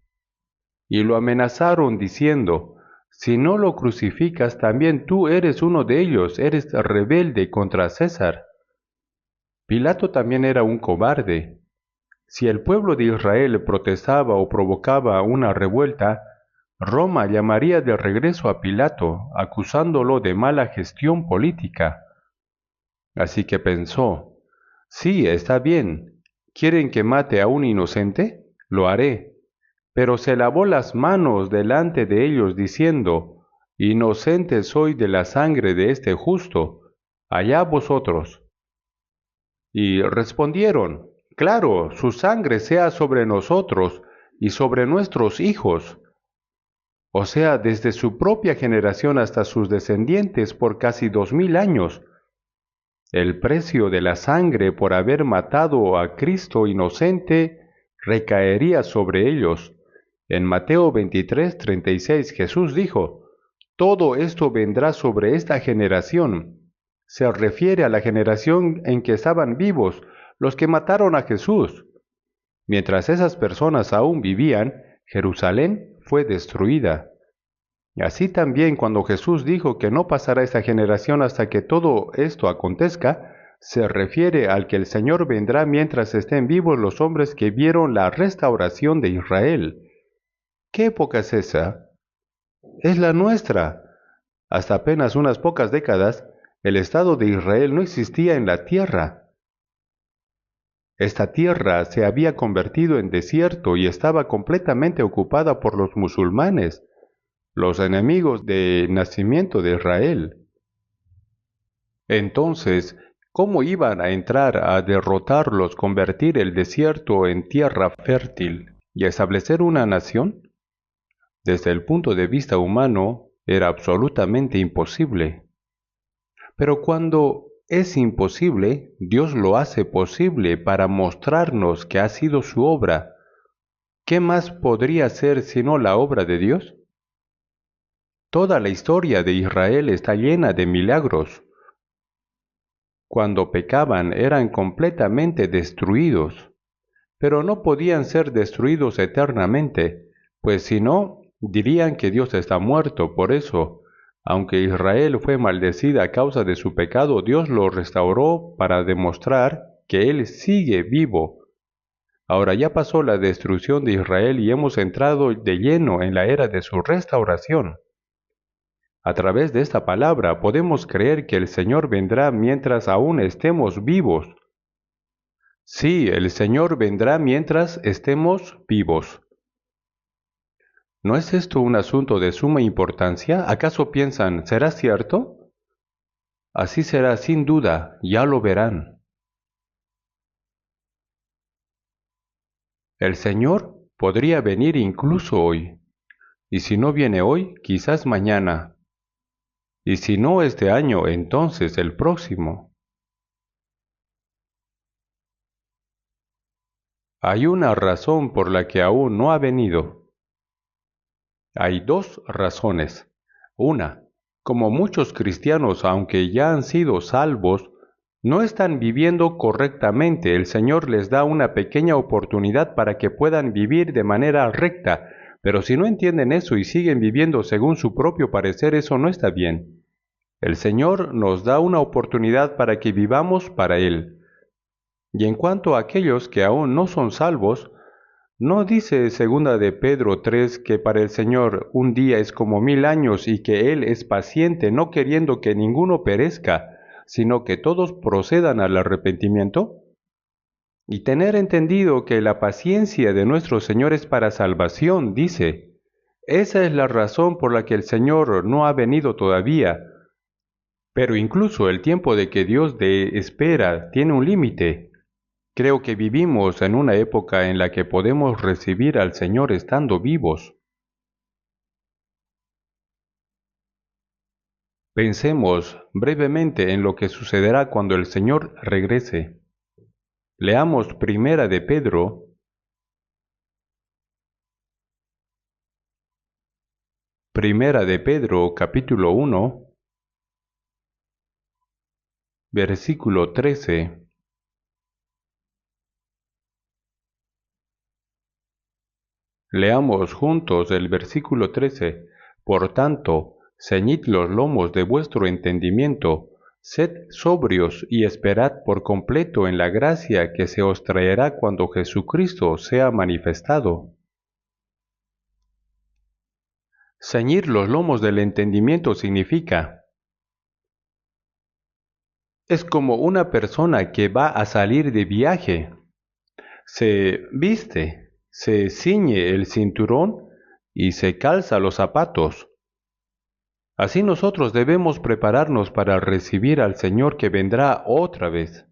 y lo amenazaron diciendo: si no lo crucificas, también tú eres uno de ellos, eres rebelde contra César. Pilato también era un cobarde. Si el pueblo de Israel protestaba o provocaba una revuelta, Roma llamaría de regreso a Pilato, acusándolo de mala gestión política. Así que pensó: sí, está bien, ¿quieren que mate a un inocente? Lo haré. Pero se lavó las manos delante de ellos diciendo: inocente soy de la sangre de este justo, allá vosotros. Y respondieron: claro, su sangre sea sobre nosotros y sobre nuestros hijos, o sea, desde su propia generación hasta sus descendientes por casi 2000 años. El precio de la sangre por haber matado a Cristo inocente recaería sobre ellos. En Mateo 23:36 Jesús dijo: todo esto vendrá sobre esta generación. Se refiere a la generación en que estaban vivos los que mataron a Jesús. Mientras esas personas aún vivían, Jerusalén fue destruida. Así también cuando Jesús dijo que no pasará esta generación hasta que todo esto acontezca, se refiere al que el Señor vendrá mientras estén vivos los hombres que vieron la restauración de Israel. ¿Qué época es esa? Es la nuestra. Hasta apenas unas pocas décadas, el Estado de Israel no existía en la tierra. Esta tierra se había convertido en desierto y estaba completamente ocupada por los musulmanes, los enemigos de nacimiento de Israel. Entonces, ¿cómo iban a entrar a derrotarlos, convertir el desierto en tierra fértil y establecer una nación? Desde el punto de vista humano, era absolutamente imposible. Pero cuando es imposible, Dios lo hace posible para mostrarnos que ha sido su obra. ¿Qué más podría ser sino la obra de Dios? Toda la historia de Israel está llena de milagros. Cuando pecaban eran completamente destruidos, pero no podían ser destruidos eternamente, pues si no, dirían que Dios está muerto. Por eso, aunque Israel fue maldecida a causa de su pecado, Dios lo restauró para demostrar que Él sigue vivo. Ahora ya pasó la destrucción de Israel y hemos entrado de lleno en la era de su restauración. A través de esta palabra podemos creer que el Señor vendrá mientras aún estemos vivos. Sí, el Señor vendrá mientras estemos vivos. ¿No es esto un asunto de suma importancia? ¿Acaso piensan, ¿será cierto? Así será sin duda, ya lo verán. El Señor podría venir incluso hoy, y si no viene hoy, quizás mañana, y si no este año, entonces el próximo. Hay una razón por la que aún no ha venido. Hay dos razones. Una, como muchos cristianos, aunque ya han sido salvos, no están viviendo correctamente. El Señor les da una pequeña oportunidad para que puedan vivir de manera recta, pero si no entienden eso y siguen viviendo según su propio parecer, eso no está bien. El Señor nos da una oportunidad para que vivamos para Él. Y en cuanto a aquellos que aún no son salvos, ¿no dice segunda de Pedro 3 que para el Señor un día es como 1000 años y que Él es paciente, no queriendo que ninguno perezca, sino que todos procedan al arrepentimiento? Y tener entendido que la paciencia de nuestro Señor es para salvación, dice. Esa es la razón por la que el Señor no ha venido todavía. Pero incluso el tiempo de que Dios de espera tiene un límite. Creo que vivimos en una época en la que podemos recibir al Señor estando vivos. Pensemos brevemente en lo que sucederá cuando el Señor regrese. Leamos Primera de Pedro capítulo 1, versículo 13. Leamos juntos el versículo 13. Por tanto, ceñid los lomos de vuestro entendimiento, sed sobrios y esperad por completo en la gracia que se os traerá cuando Jesucristo sea manifestado. Ceñir los lomos del entendimiento significa, es como una persona que va a salir de viaje. Se viste, se ciñe el cinturón y se calza los zapatos. Así nosotros debemos prepararnos para recibir al Señor que vendrá otra vez.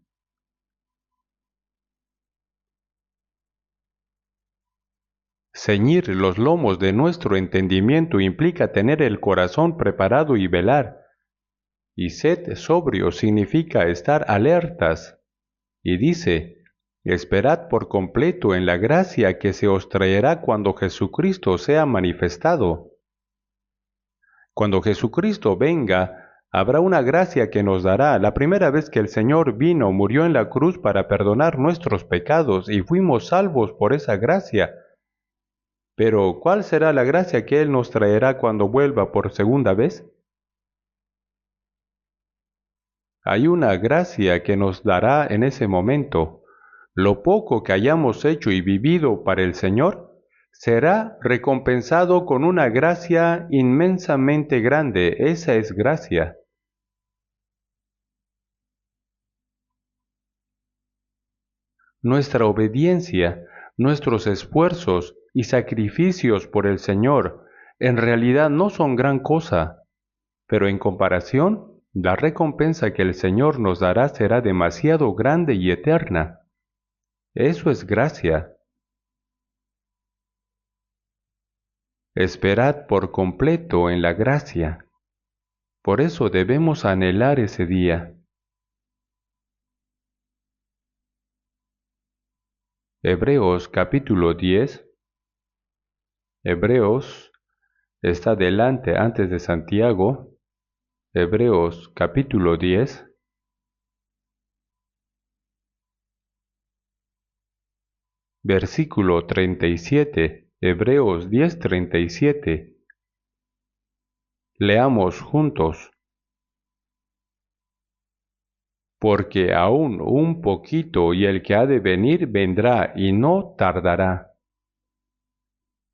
Ceñir los lomos de nuestro entendimiento implica tener el corazón preparado y velar. Y sed sobrio significa estar alertas. Y dice, esperad por completo en la gracia que se os traerá cuando Jesucristo sea manifestado. Cuando Jesucristo venga, habrá una gracia que nos dará. La primera vez que el Señor vino, murió en la cruz para perdonar nuestros pecados y fuimos salvos por esa gracia. Pero, ¿cuál será la gracia que Él nos traerá cuando vuelva por segunda vez? Hay una gracia que nos dará en ese momento. Lo poco que hayamos hecho y vivido para el Señor será recompensado con una gracia inmensamente grande. Esa es gracia. Nuestra obediencia, nuestros esfuerzos y sacrificios por el Señor en realidad no son gran cosa, pero en comparación, la recompensa que el Señor nos dará será demasiado grande y eterna. Eso es gracia. Esperad por completo en la gracia. Por eso debemos anhelar ese día. Hebreos capítulo 10. Hebreos está delante antes de Santiago. Hebreos capítulo 10. Versículo 37. Hebreos 10:37. Leamos juntos. Porque aún un poquito y el que ha de venir vendrá y no tardará.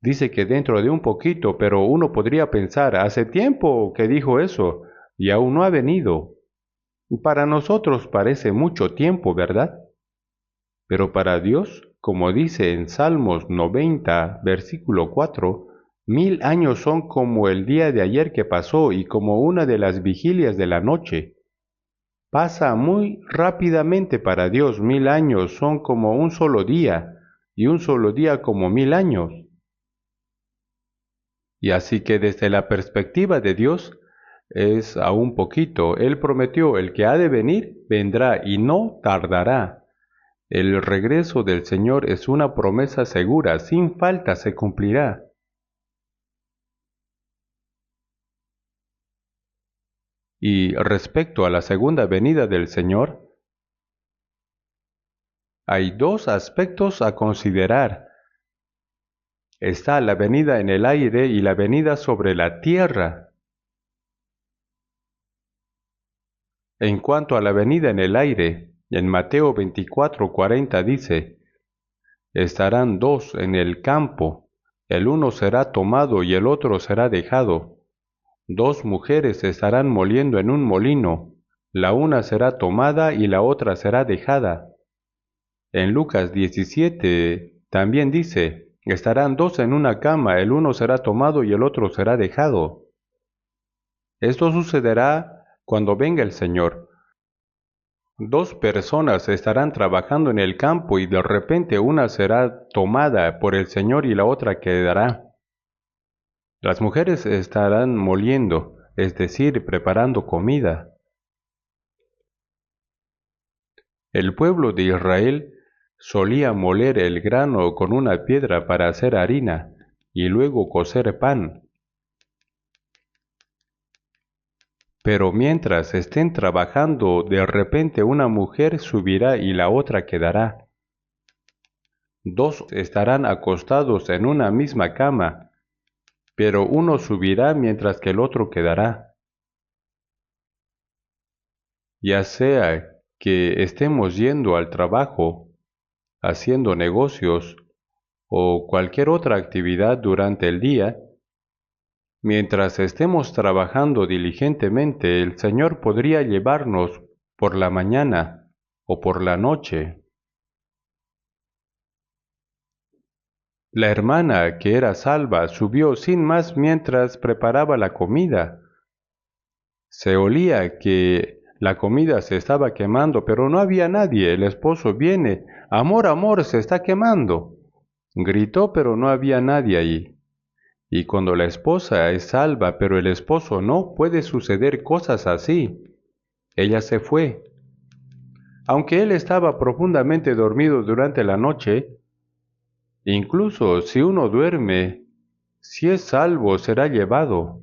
Dice que dentro de un poquito, pero uno podría pensar, hace tiempo que dijo eso y aún no ha venido. Para nosotros parece mucho tiempo, ¿verdad? Pero para Dios, como dice en Salmos 90, versículo 4, 1000 años son como el día de ayer que pasó y como una de las vigilias de la noche. Pasa muy rápidamente para Dios. 1000 años son como un solo día, y un solo día como 1000 años. Y así que desde la perspectiva de Dios, es aún poquito. Él prometió, el que ha de venir, vendrá y no tardará. El regreso del Señor es una promesa segura, sin falta se cumplirá. Y respecto a la segunda venida del Señor, hay dos aspectos a considerar. Está la venida en el aire y la venida sobre la tierra. En cuanto a la venida en el aire, en Mateo 24:40 dice, estarán dos en el campo, el uno será tomado y el otro será dejado. Dos mujeres estarán moliendo en un molino, la una será tomada y la otra será dejada. En Lucas 17 también dice, estarán dos en una cama, el uno será tomado y el otro será dejado. Esto sucederá cuando venga el Señor. Dos personas estarán trabajando en el campo y de repente una será tomada por el Señor y la otra quedará. Las mujeres estarán moliendo, es decir, preparando comida. El pueblo de Israel solía moler el grano con una piedra para hacer harina y luego cocer pan. Pero mientras estén trabajando, de repente una mujer subirá y la otra quedará. Dos estarán acostados en una misma cama, pero uno subirá mientras que el otro quedará. Ya sea que estemos yendo al trabajo, haciendo negocios o cualquier otra actividad durante el día, mientras estemos trabajando diligentemente, el Señor podría llevarnos por la mañana o por la noche. La hermana que era salva subió sin más mientras preparaba la comida. Se olía que la comida se estaba quemando, pero no había nadie. El esposo viene. Amor, amor, se está quemando. Gritó, pero no había nadie allí. Y cuando la esposa es salva, pero el esposo no, puede suceder cosas así. Ella se fue. Aunque él estaba profundamente dormido durante la noche, incluso si uno duerme, si es salvo, será llevado.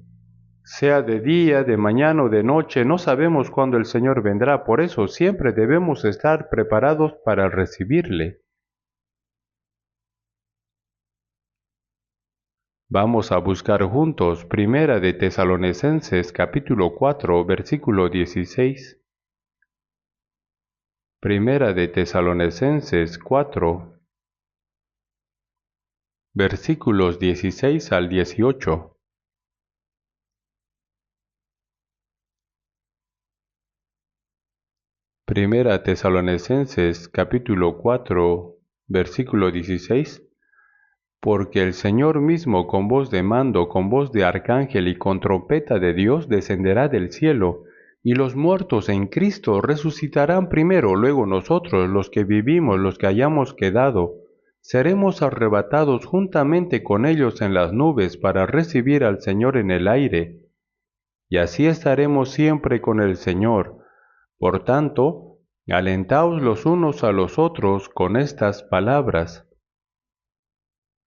Sea de día, de mañana o de noche, no sabemos cuándo el Señor vendrá, por eso siempre debemos estar preparados para recibirle. Vamos a buscar juntos Primera de Tesalonicenses capítulo 4, versículo 16. Primera de Tesalonicenses 4, versículos 16 al 18. Primera Tesalonicenses capítulo 4, versículo 16. Porque el Señor mismo con voz de mando, con voz de arcángel y con trompeta de Dios descenderá del cielo, y los muertos en Cristo resucitarán primero, luego nosotros, los que vivimos, los que hayamos quedado, seremos arrebatados juntamente con ellos en las nubes para recibir al Señor en el aire, y así estaremos siempre con el Señor. Por tanto, alentaos los unos a los otros con estas palabras.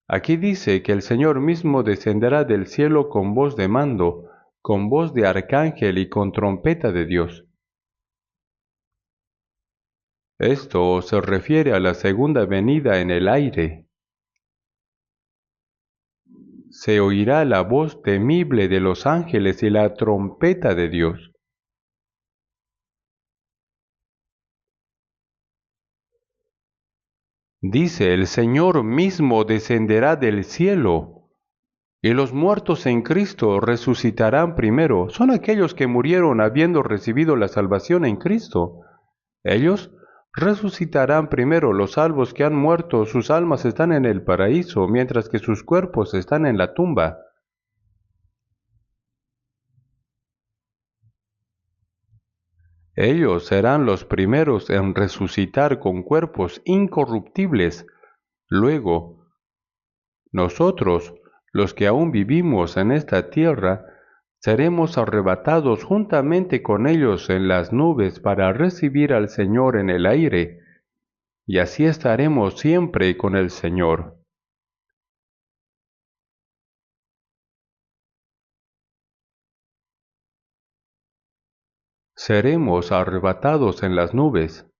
Aquí dice que el Señor mismo descenderá del cielo con voz de mando, con voz de arcángel y con trompeta de Dios. Esto se refiere a la segunda venida en el aire. Se oirá la voz temible de los ángeles y la trompeta de Dios. Dice, el Señor mismo descenderá del cielo, y los muertos en Cristo resucitarán primero. Son aquellos que murieron habiendo recibido la salvación en Cristo. Ellos resucitarán primero. Los salvos que han muerto, sus almas están en el paraíso, mientras que sus cuerpos están en la tumba. Ellos serán los primeros en resucitar con cuerpos incorruptibles. Luego, nosotros, los que aún vivimos en esta tierra, seremos arrebatados juntamente con ellos en las nubes para recibir al Señor en el aire, y así estaremos siempre con el Señor. Seremos arrebatados en las nubes.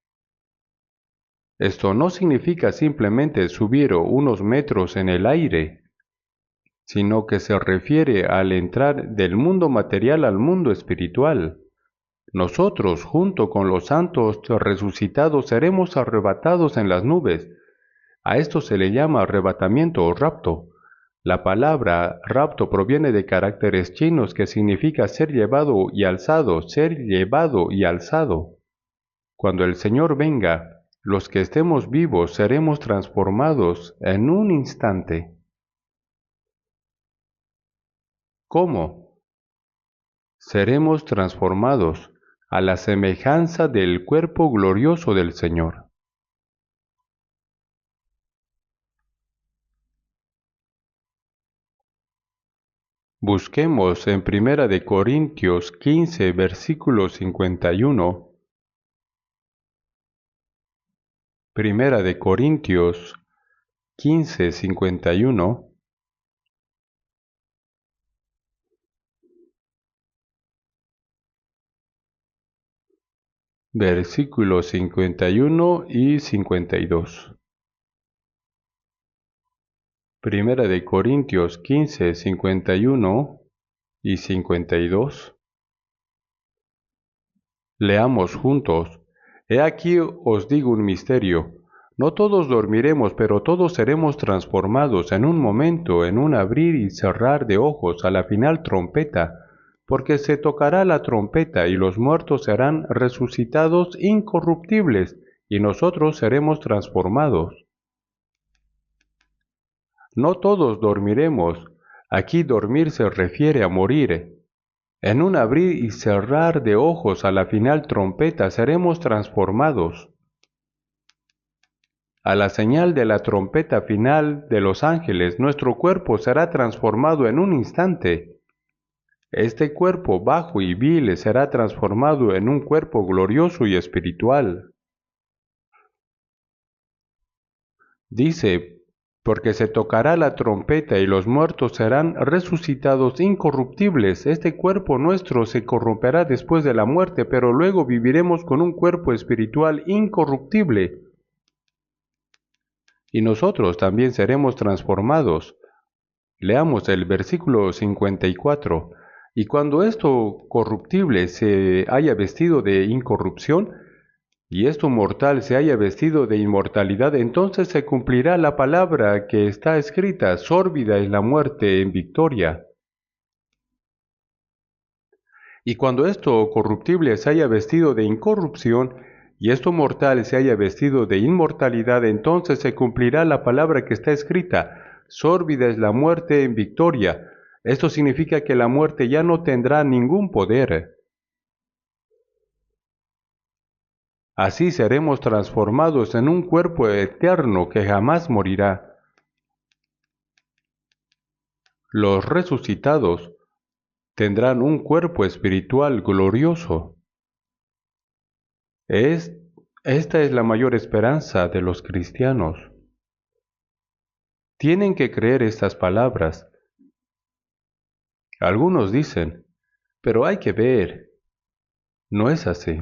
Esto no significa simplemente subir unos metros en el aire, sino que se refiere al entrar del mundo material al mundo espiritual. Nosotros, junto con los santos resucitados, seremos arrebatados en las nubes. A esto se le llama arrebatamiento o rapto. La palabra rapto proviene de caracteres chinos que significa ser llevado y alzado, ser llevado y alzado. Cuando el Señor venga, los que estemos vivos seremos transformados en un instante. ¿Cómo? Seremos transformados a la semejanza del cuerpo glorioso del Señor. Busquemos en Primera de Corintios 15, versículo 51. Primera de Corintios 15, 51. Versículos 51 y 52. Primera de Corintios 15, 51 y 52. Leamos juntos. He aquí os digo un misterio. No todos dormiremos, pero todos seremos transformados en un momento, en un abrir y cerrar de ojos, a la final trompeta, porque se tocará la trompeta y los muertos serán resucitados incorruptibles, y nosotros seremos transformados. No todos dormiremos. Aquí dormir se refiere a morir. En un abrir y cerrar de ojos a la final trompeta seremos transformados. A la señal de la trompeta final de los ángeles, nuestro cuerpo será transformado en un instante. Este cuerpo bajo y vil será transformado en un cuerpo glorioso y espiritual. Dice, porque se tocará la trompeta y los muertos serán resucitados incorruptibles. Este cuerpo nuestro se corromperá después de la muerte, pero luego viviremos con un cuerpo espiritual incorruptible. Y nosotros también seremos transformados. Leamos el versículo 54. Y cuando esto corruptible se haya vestido de incorrupción, y esto mortal se haya vestido de inmortalidad, entonces se cumplirá la palabra que está escrita: sórbida es la muerte en victoria. Y cuando esto corruptible se haya vestido de incorrupción, y esto mortal se haya vestido de inmortalidad, entonces se cumplirá la palabra que está escrita: sórbida es la muerte en victoria. Esto significa que la muerte ya no tendrá ningún poder. Así seremos transformados en un cuerpo eterno que jamás morirá. Los resucitados tendrán un cuerpo espiritual glorioso. Esta es la mayor esperanza de los cristianos. Tienen que creer estas palabras. Algunos dicen, pero hay que ver. No es así.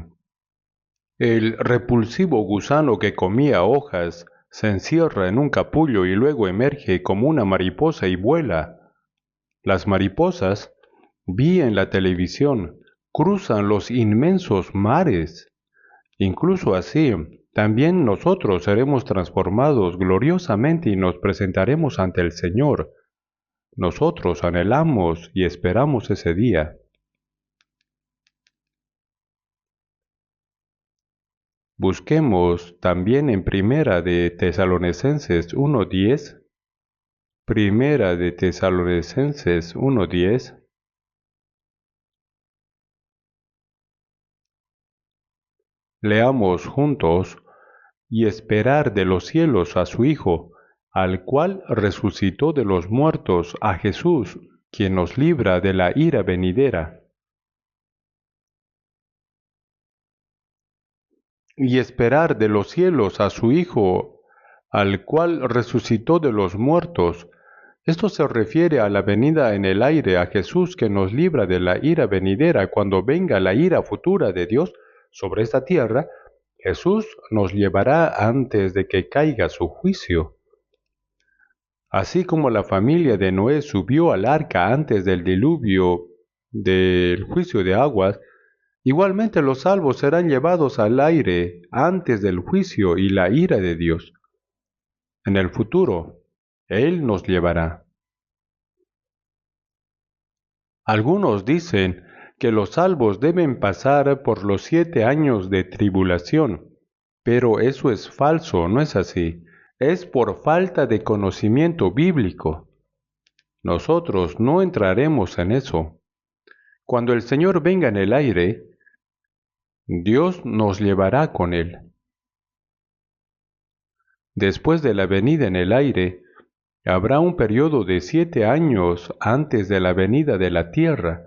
El repulsivo gusano que comía hojas se encierra en un capullo y luego emerge como una mariposa y vuela. Las mariposas, vi en la televisión, cruzan los inmensos mares. Incluso así, también nosotros seremos transformados gloriosamente y nos presentaremos ante el Señor. Nosotros anhelamos y esperamos ese día. Busquemos también en Primera de Tesalonicenses 1:10. Primera de Tesalonicenses 1:10. Leamos juntos: y esperar de los cielos a su Hijo, al cual resucitó de los muertos, a Jesús, quien nos libra de la ira venidera. Y esperar de los cielos a su Hijo, al cual resucitó de los muertos. Esto se refiere a la venida en el aire, a Jesús que nos libra de la ira venidera. Cuando venga la ira futura de Dios sobre esta tierra, Jesús nos llevará antes de que caiga su juicio. Así como la familia de Noé subió al arca antes del diluvio del juicio de aguas, igualmente los salvos serán llevados al aire antes del juicio y la ira de Dios. En el futuro, Él nos llevará. Algunos dicen que los salvos deben pasar por los 7 años de tribulación, pero eso es falso, no es así. Es por falta de conocimiento bíblico. Nosotros no entraremos en eso. Cuando el Señor venga en el aire, Dios nos llevará con Él. Después de la venida en el aire, habrá un periodo de 7 años antes de la venida de la tierra.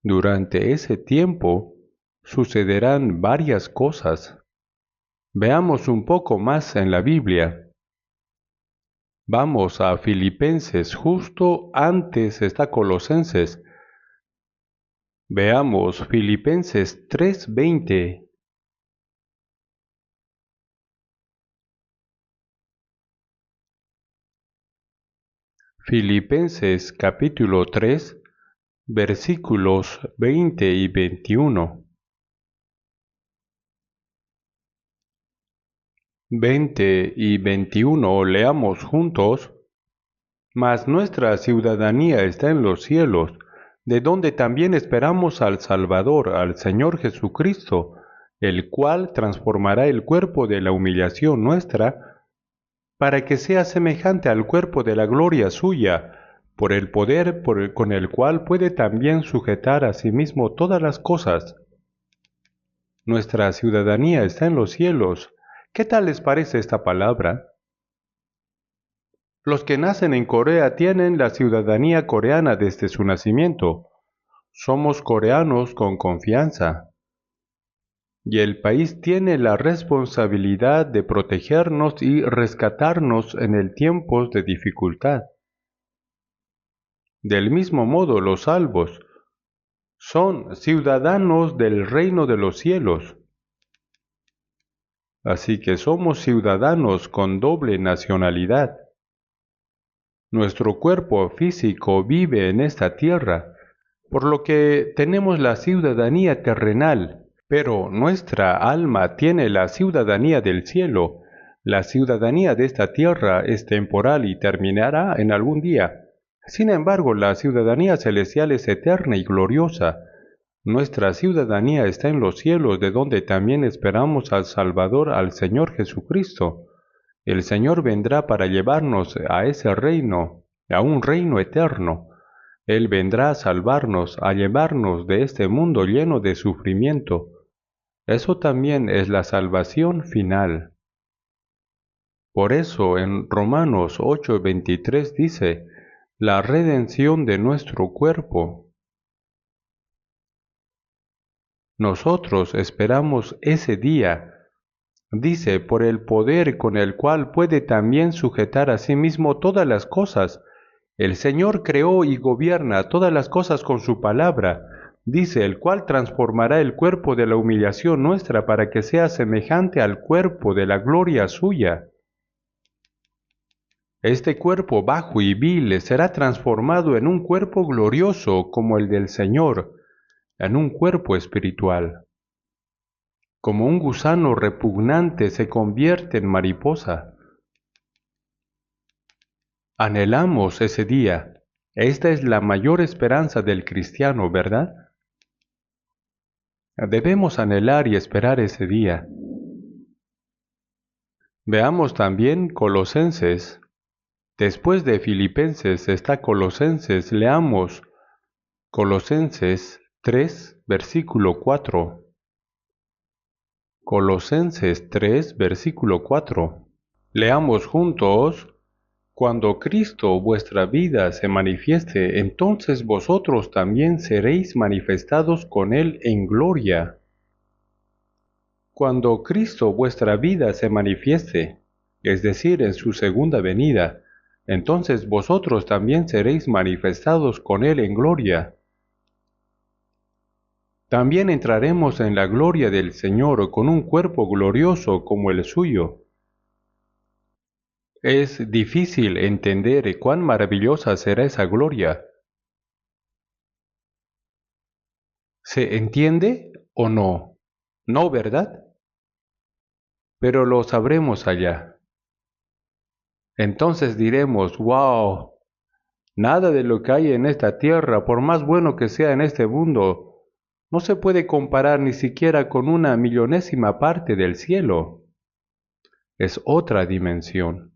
Durante ese tiempo sucederán varias cosas. Veamos un poco más en la Biblia. Vamos a Filipenses, justo antes está Colosenses. Veamos Filipenses 3:20. Filipenses capítulo 3, versículos 20 y 21. 20 y 21 leamos juntos. Mas nuestra ciudadanía está en los cielos, de donde también esperamos al Salvador, al Señor Jesucristo, el cual transformará el cuerpo de la humillación nuestra, para que sea semejante al cuerpo de la gloria suya, por el poder con el cual puede también sujetar a sí mismo todas las cosas. Nuestra ciudadanía está en los cielos. ¿Qué tal les parece esta palabra? Los que nacen en Corea tienen la ciudadanía coreana desde su nacimiento. Somos coreanos con confianza. Y el país tiene la responsabilidad de protegernos y rescatarnos en el tiempo de dificultad. Del mismo modo, los salvos son ciudadanos del reino de los cielos. Así que somos ciudadanos con doble nacionalidad. Nuestro cuerpo físico vive en esta tierra, por lo que tenemos la ciudadanía terrenal, pero nuestra alma tiene la ciudadanía del cielo. La ciudadanía de esta tierra es temporal y terminará en algún día. Sin embargo, la ciudadanía celestial es eterna y gloriosa. Nuestra ciudadanía está en los cielos, de donde también esperamos al Salvador, al Señor Jesucristo. El Señor vendrá para llevarnos a ese reino, a un reino eterno. Él vendrá a salvarnos, a llevarnos de este mundo lleno de sufrimiento. Eso también es la salvación final. Por eso en Romanos 8:23 dice, la redención de nuestro cuerpo. Nosotros esperamos ese día. Dice, por el poder con el cual puede también sujetar a sí mismo todas las cosas. El Señor creó y gobierna todas las cosas con su palabra. Dice, el cual transformará el cuerpo de la humillación nuestra para que sea semejante al cuerpo de la gloria suya. Este cuerpo bajo y vil será transformado en un cuerpo glorioso como el del Señor, en un cuerpo espiritual. Como un gusano repugnante se convierte en mariposa. Anhelamos ese día. Esta es la mayor esperanza del cristiano, ¿verdad? Debemos anhelar y esperar ese día. Veamos también Colosenses. Después de Filipenses está Colosenses. Leamos Colosenses 3, versículo 4. Colosenses 3, versículo 4. Leamos juntos. Cuando Cristo vuestra vida se manifieste, entonces vosotros también seréis manifestados con Él en gloria. Cuando Cristo vuestra vida se manifieste, es decir, en su segunda venida, entonces vosotros también seréis manifestados con Él en gloria. También entraremos en la gloria del Señor con un cuerpo glorioso como el suyo. Es difícil entender cuán maravillosa será esa gloria. ¿Se entiende o no? No, ¿verdad? Pero lo sabremos allá. Entonces diremos, wow, nada de lo que hay en esta tierra, por más bueno que sea en este mundo, no se puede comparar ni siquiera con una millonésima parte del cielo. Es otra dimensión.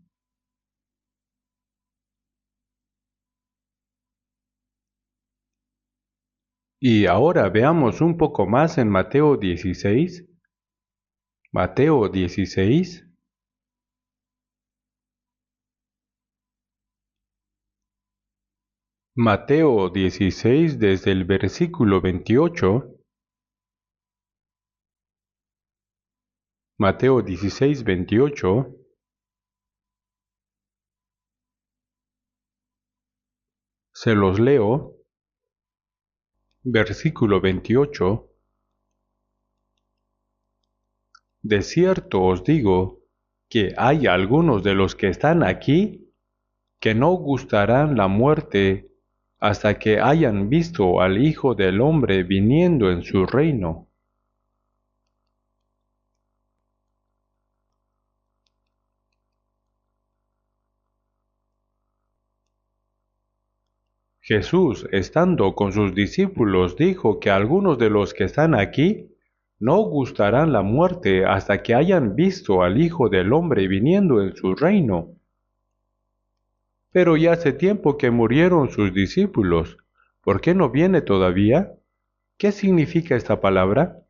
Y ahora veamos un poco más en Mateo 16. Mateo 16. Mateo 16 desde el versículo 28. Mateo 16, 28. Se los leo. Versículo 28. De cierto os digo que hay algunos de los que están aquí que no gustarán la muerte hasta que hayan visto al Hijo del Hombre viniendo en su reino. Jesús, estando con sus discípulos, dijo que algunos de los que están aquí no gustarán la muerte hasta que hayan visto al Hijo del Hombre viniendo en su reino. Pero ya hace tiempo que murieron sus discípulos. ¿Por qué no viene todavía? ¿Qué significa esta palabra?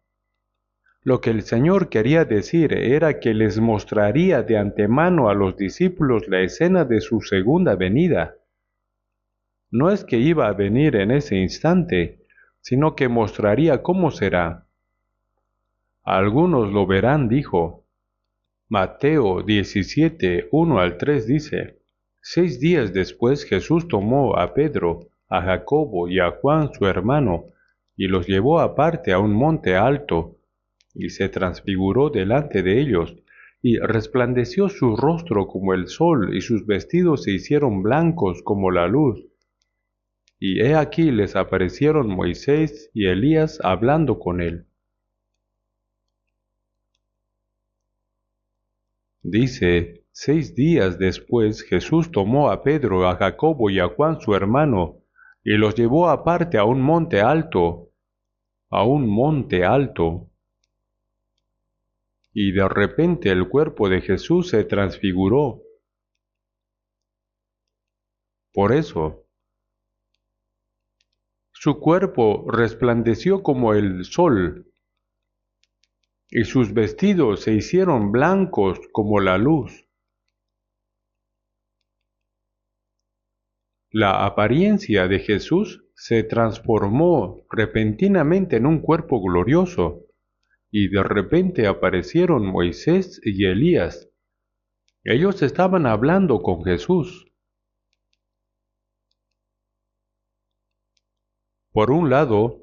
Lo que el Señor quería decir era que les mostraría de antemano a los discípulos la escena de su segunda venida. No es que iba a venir en ese instante, sino que mostraría cómo será. Algunos lo verán, dijo. Mateo 17, 1 al 3 dice, 6 días después Jesús tomó a Pedro, a Jacobo y a Juan su hermano, y los llevó aparte a un monte alto, y se transfiguró delante de ellos, y resplandeció su rostro como el sol, y sus vestidos se hicieron blancos como la luz. Y he aquí les aparecieron Moisés y Elías hablando con él. Dice, 6 días después Jesús tomó a Pedro, a Jacobo y a Juan su hermano, y los llevó aparte a un monte alto, y de repente el cuerpo de Jesús se transfiguró. Por eso, su cuerpo resplandeció como el sol, y sus vestidos se hicieron blancos como la luz. La apariencia de Jesús se transformó repentinamente en un cuerpo glorioso, y de repente aparecieron Moisés y Elías. Ellos estaban hablando con Jesús. Por un lado,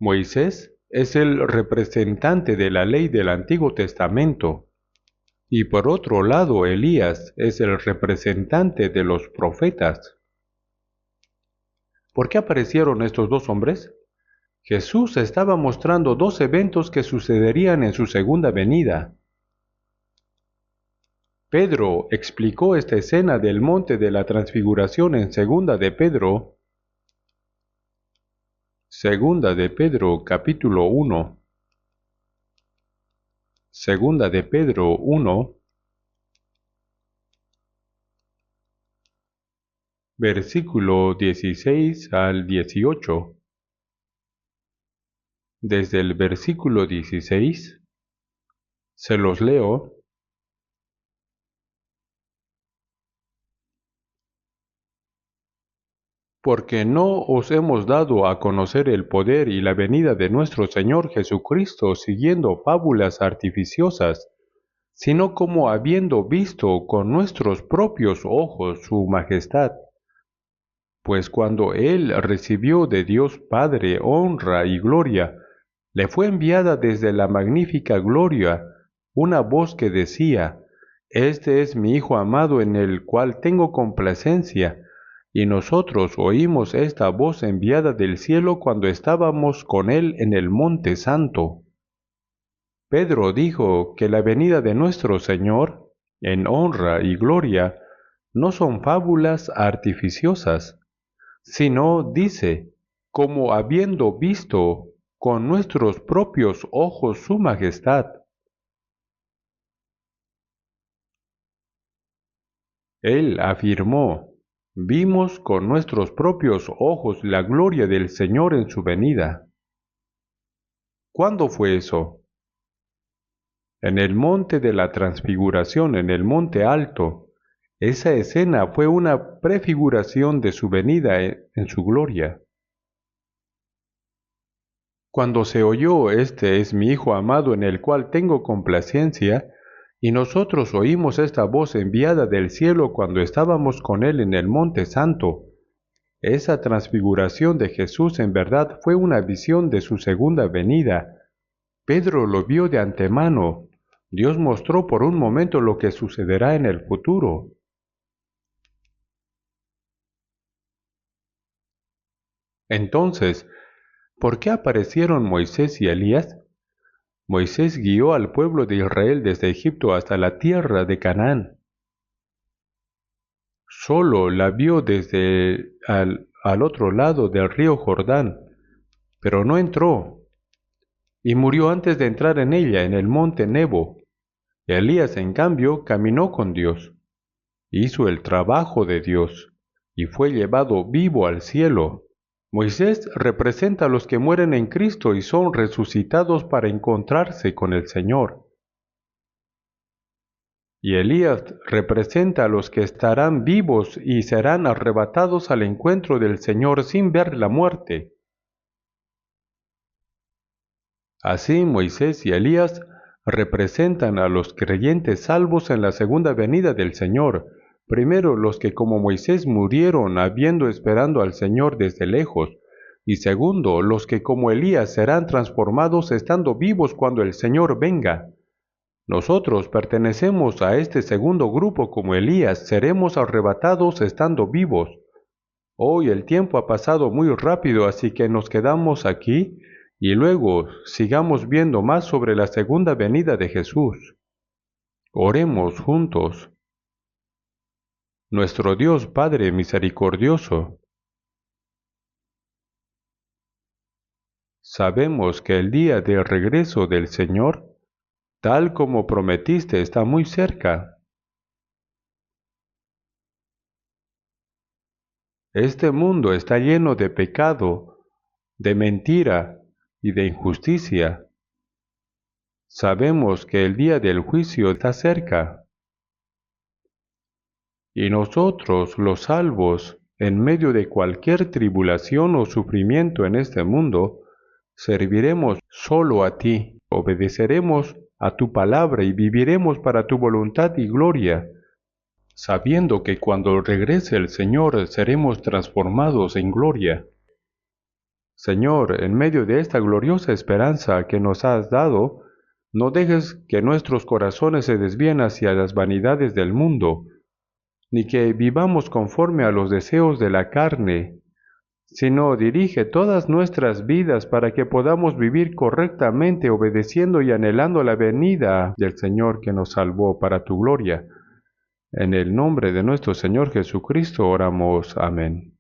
Moisés es el representante de la ley del Antiguo Testamento, y por otro lado Elías es el representante de los profetas. ¿Por qué aparecieron estos dos hombres? Jesús estaba mostrando dos eventos que sucederían en su segunda venida. Pedro explicó esta escena del monte de la transfiguración en Segunda de Pedro capítulo 1. Segunda de Pedro 1, versículo 16 al 18. Desde el versículo 16, Se los leo. Porque no os hemos dado a conocer el poder y la venida de nuestro Señor Jesucristo siguiendo fábulas artificiosas, sino como habiendo visto con nuestros propios ojos su majestad. Pues cuando Él recibió de Dios Padre honra y gloria, le fue enviada desde la magnífica gloria una voz que decía, Este es mi Hijo amado en el cual tengo complacencia. Y nosotros oímos esta voz enviada del cielo cuando estábamos con él en el monte santo. Pedro dijo que la venida de nuestro Señor, en honra y gloria, no son fábulas artificiosas, sino, dice, como habiendo visto con nuestros propios ojos su majestad. Él afirmó, Vimos con nuestros propios ojos la gloria del Señor en su venida. ¿Cuándo fue eso? En el monte de la transfiguración, en el monte alto. Esa escena fue una prefiguración de su venida en su gloria. Cuando se oyó, Este es mi Hijo amado en el cual tengo complacencia, y nosotros oímos esta voz enviada del cielo cuando estábamos con él en el monte santo. Esa transfiguración de Jesús en verdad fue una visión de su segunda venida. Pedro lo vio de antemano. Dios mostró por un momento lo que sucederá en el futuro. Entonces, ¿por qué aparecieron Moisés y Elías? Moisés guió al pueblo de Israel desde Egipto hasta la tierra de Canaán. Solo la vio desde al otro lado del río Jordán, pero no entró, y murió antes de entrar en ella, en el monte Nebo. Elías, en cambio, caminó con Dios, hizo el trabajo de Dios, y fue llevado vivo al cielo. Moisés representa a los que mueren en Cristo y son resucitados para encontrarse con el Señor. Y Elías representa a los que estarán vivos y serán arrebatados al encuentro del Señor sin ver la muerte. Así Moisés y Elías representan a los creyentes salvos en la segunda venida del Señor. Primero, los que como Moisés murieron habiendo esperando al Señor desde lejos. Y segundo, los que como Elías serán transformados estando vivos cuando el Señor venga. Nosotros pertenecemos a este segundo grupo como Elías, seremos arrebatados estando vivos. Hoy el tiempo ha pasado muy rápido, así que nos quedamos aquí y luego sigamos viendo más sobre la segunda venida de Jesús. Oremos juntos. Nuestro Dios Padre misericordioso, sabemos que el día del regreso del Señor, tal como prometiste, está muy cerca. Este mundo está lleno de pecado, de mentira y de injusticia. Sabemos que el día del juicio está cerca. Y nosotros, los salvos, en medio de cualquier tribulación o sufrimiento en este mundo, serviremos solo a ti, obedeceremos a tu palabra y viviremos para tu voluntad y gloria, sabiendo que cuando regrese el Señor seremos transformados en gloria. Señor, en medio de esta gloriosa esperanza que nos has dado, no dejes que nuestros corazones se desvíen hacia las vanidades del mundo, ni que vivamos conforme a los deseos de la carne, sino dirige todas nuestras vidas para que podamos vivir correctamente obedeciendo y anhelando la venida del Señor que nos salvó para tu gloria. En el nombre de nuestro Señor Jesucristo oramos. Amén.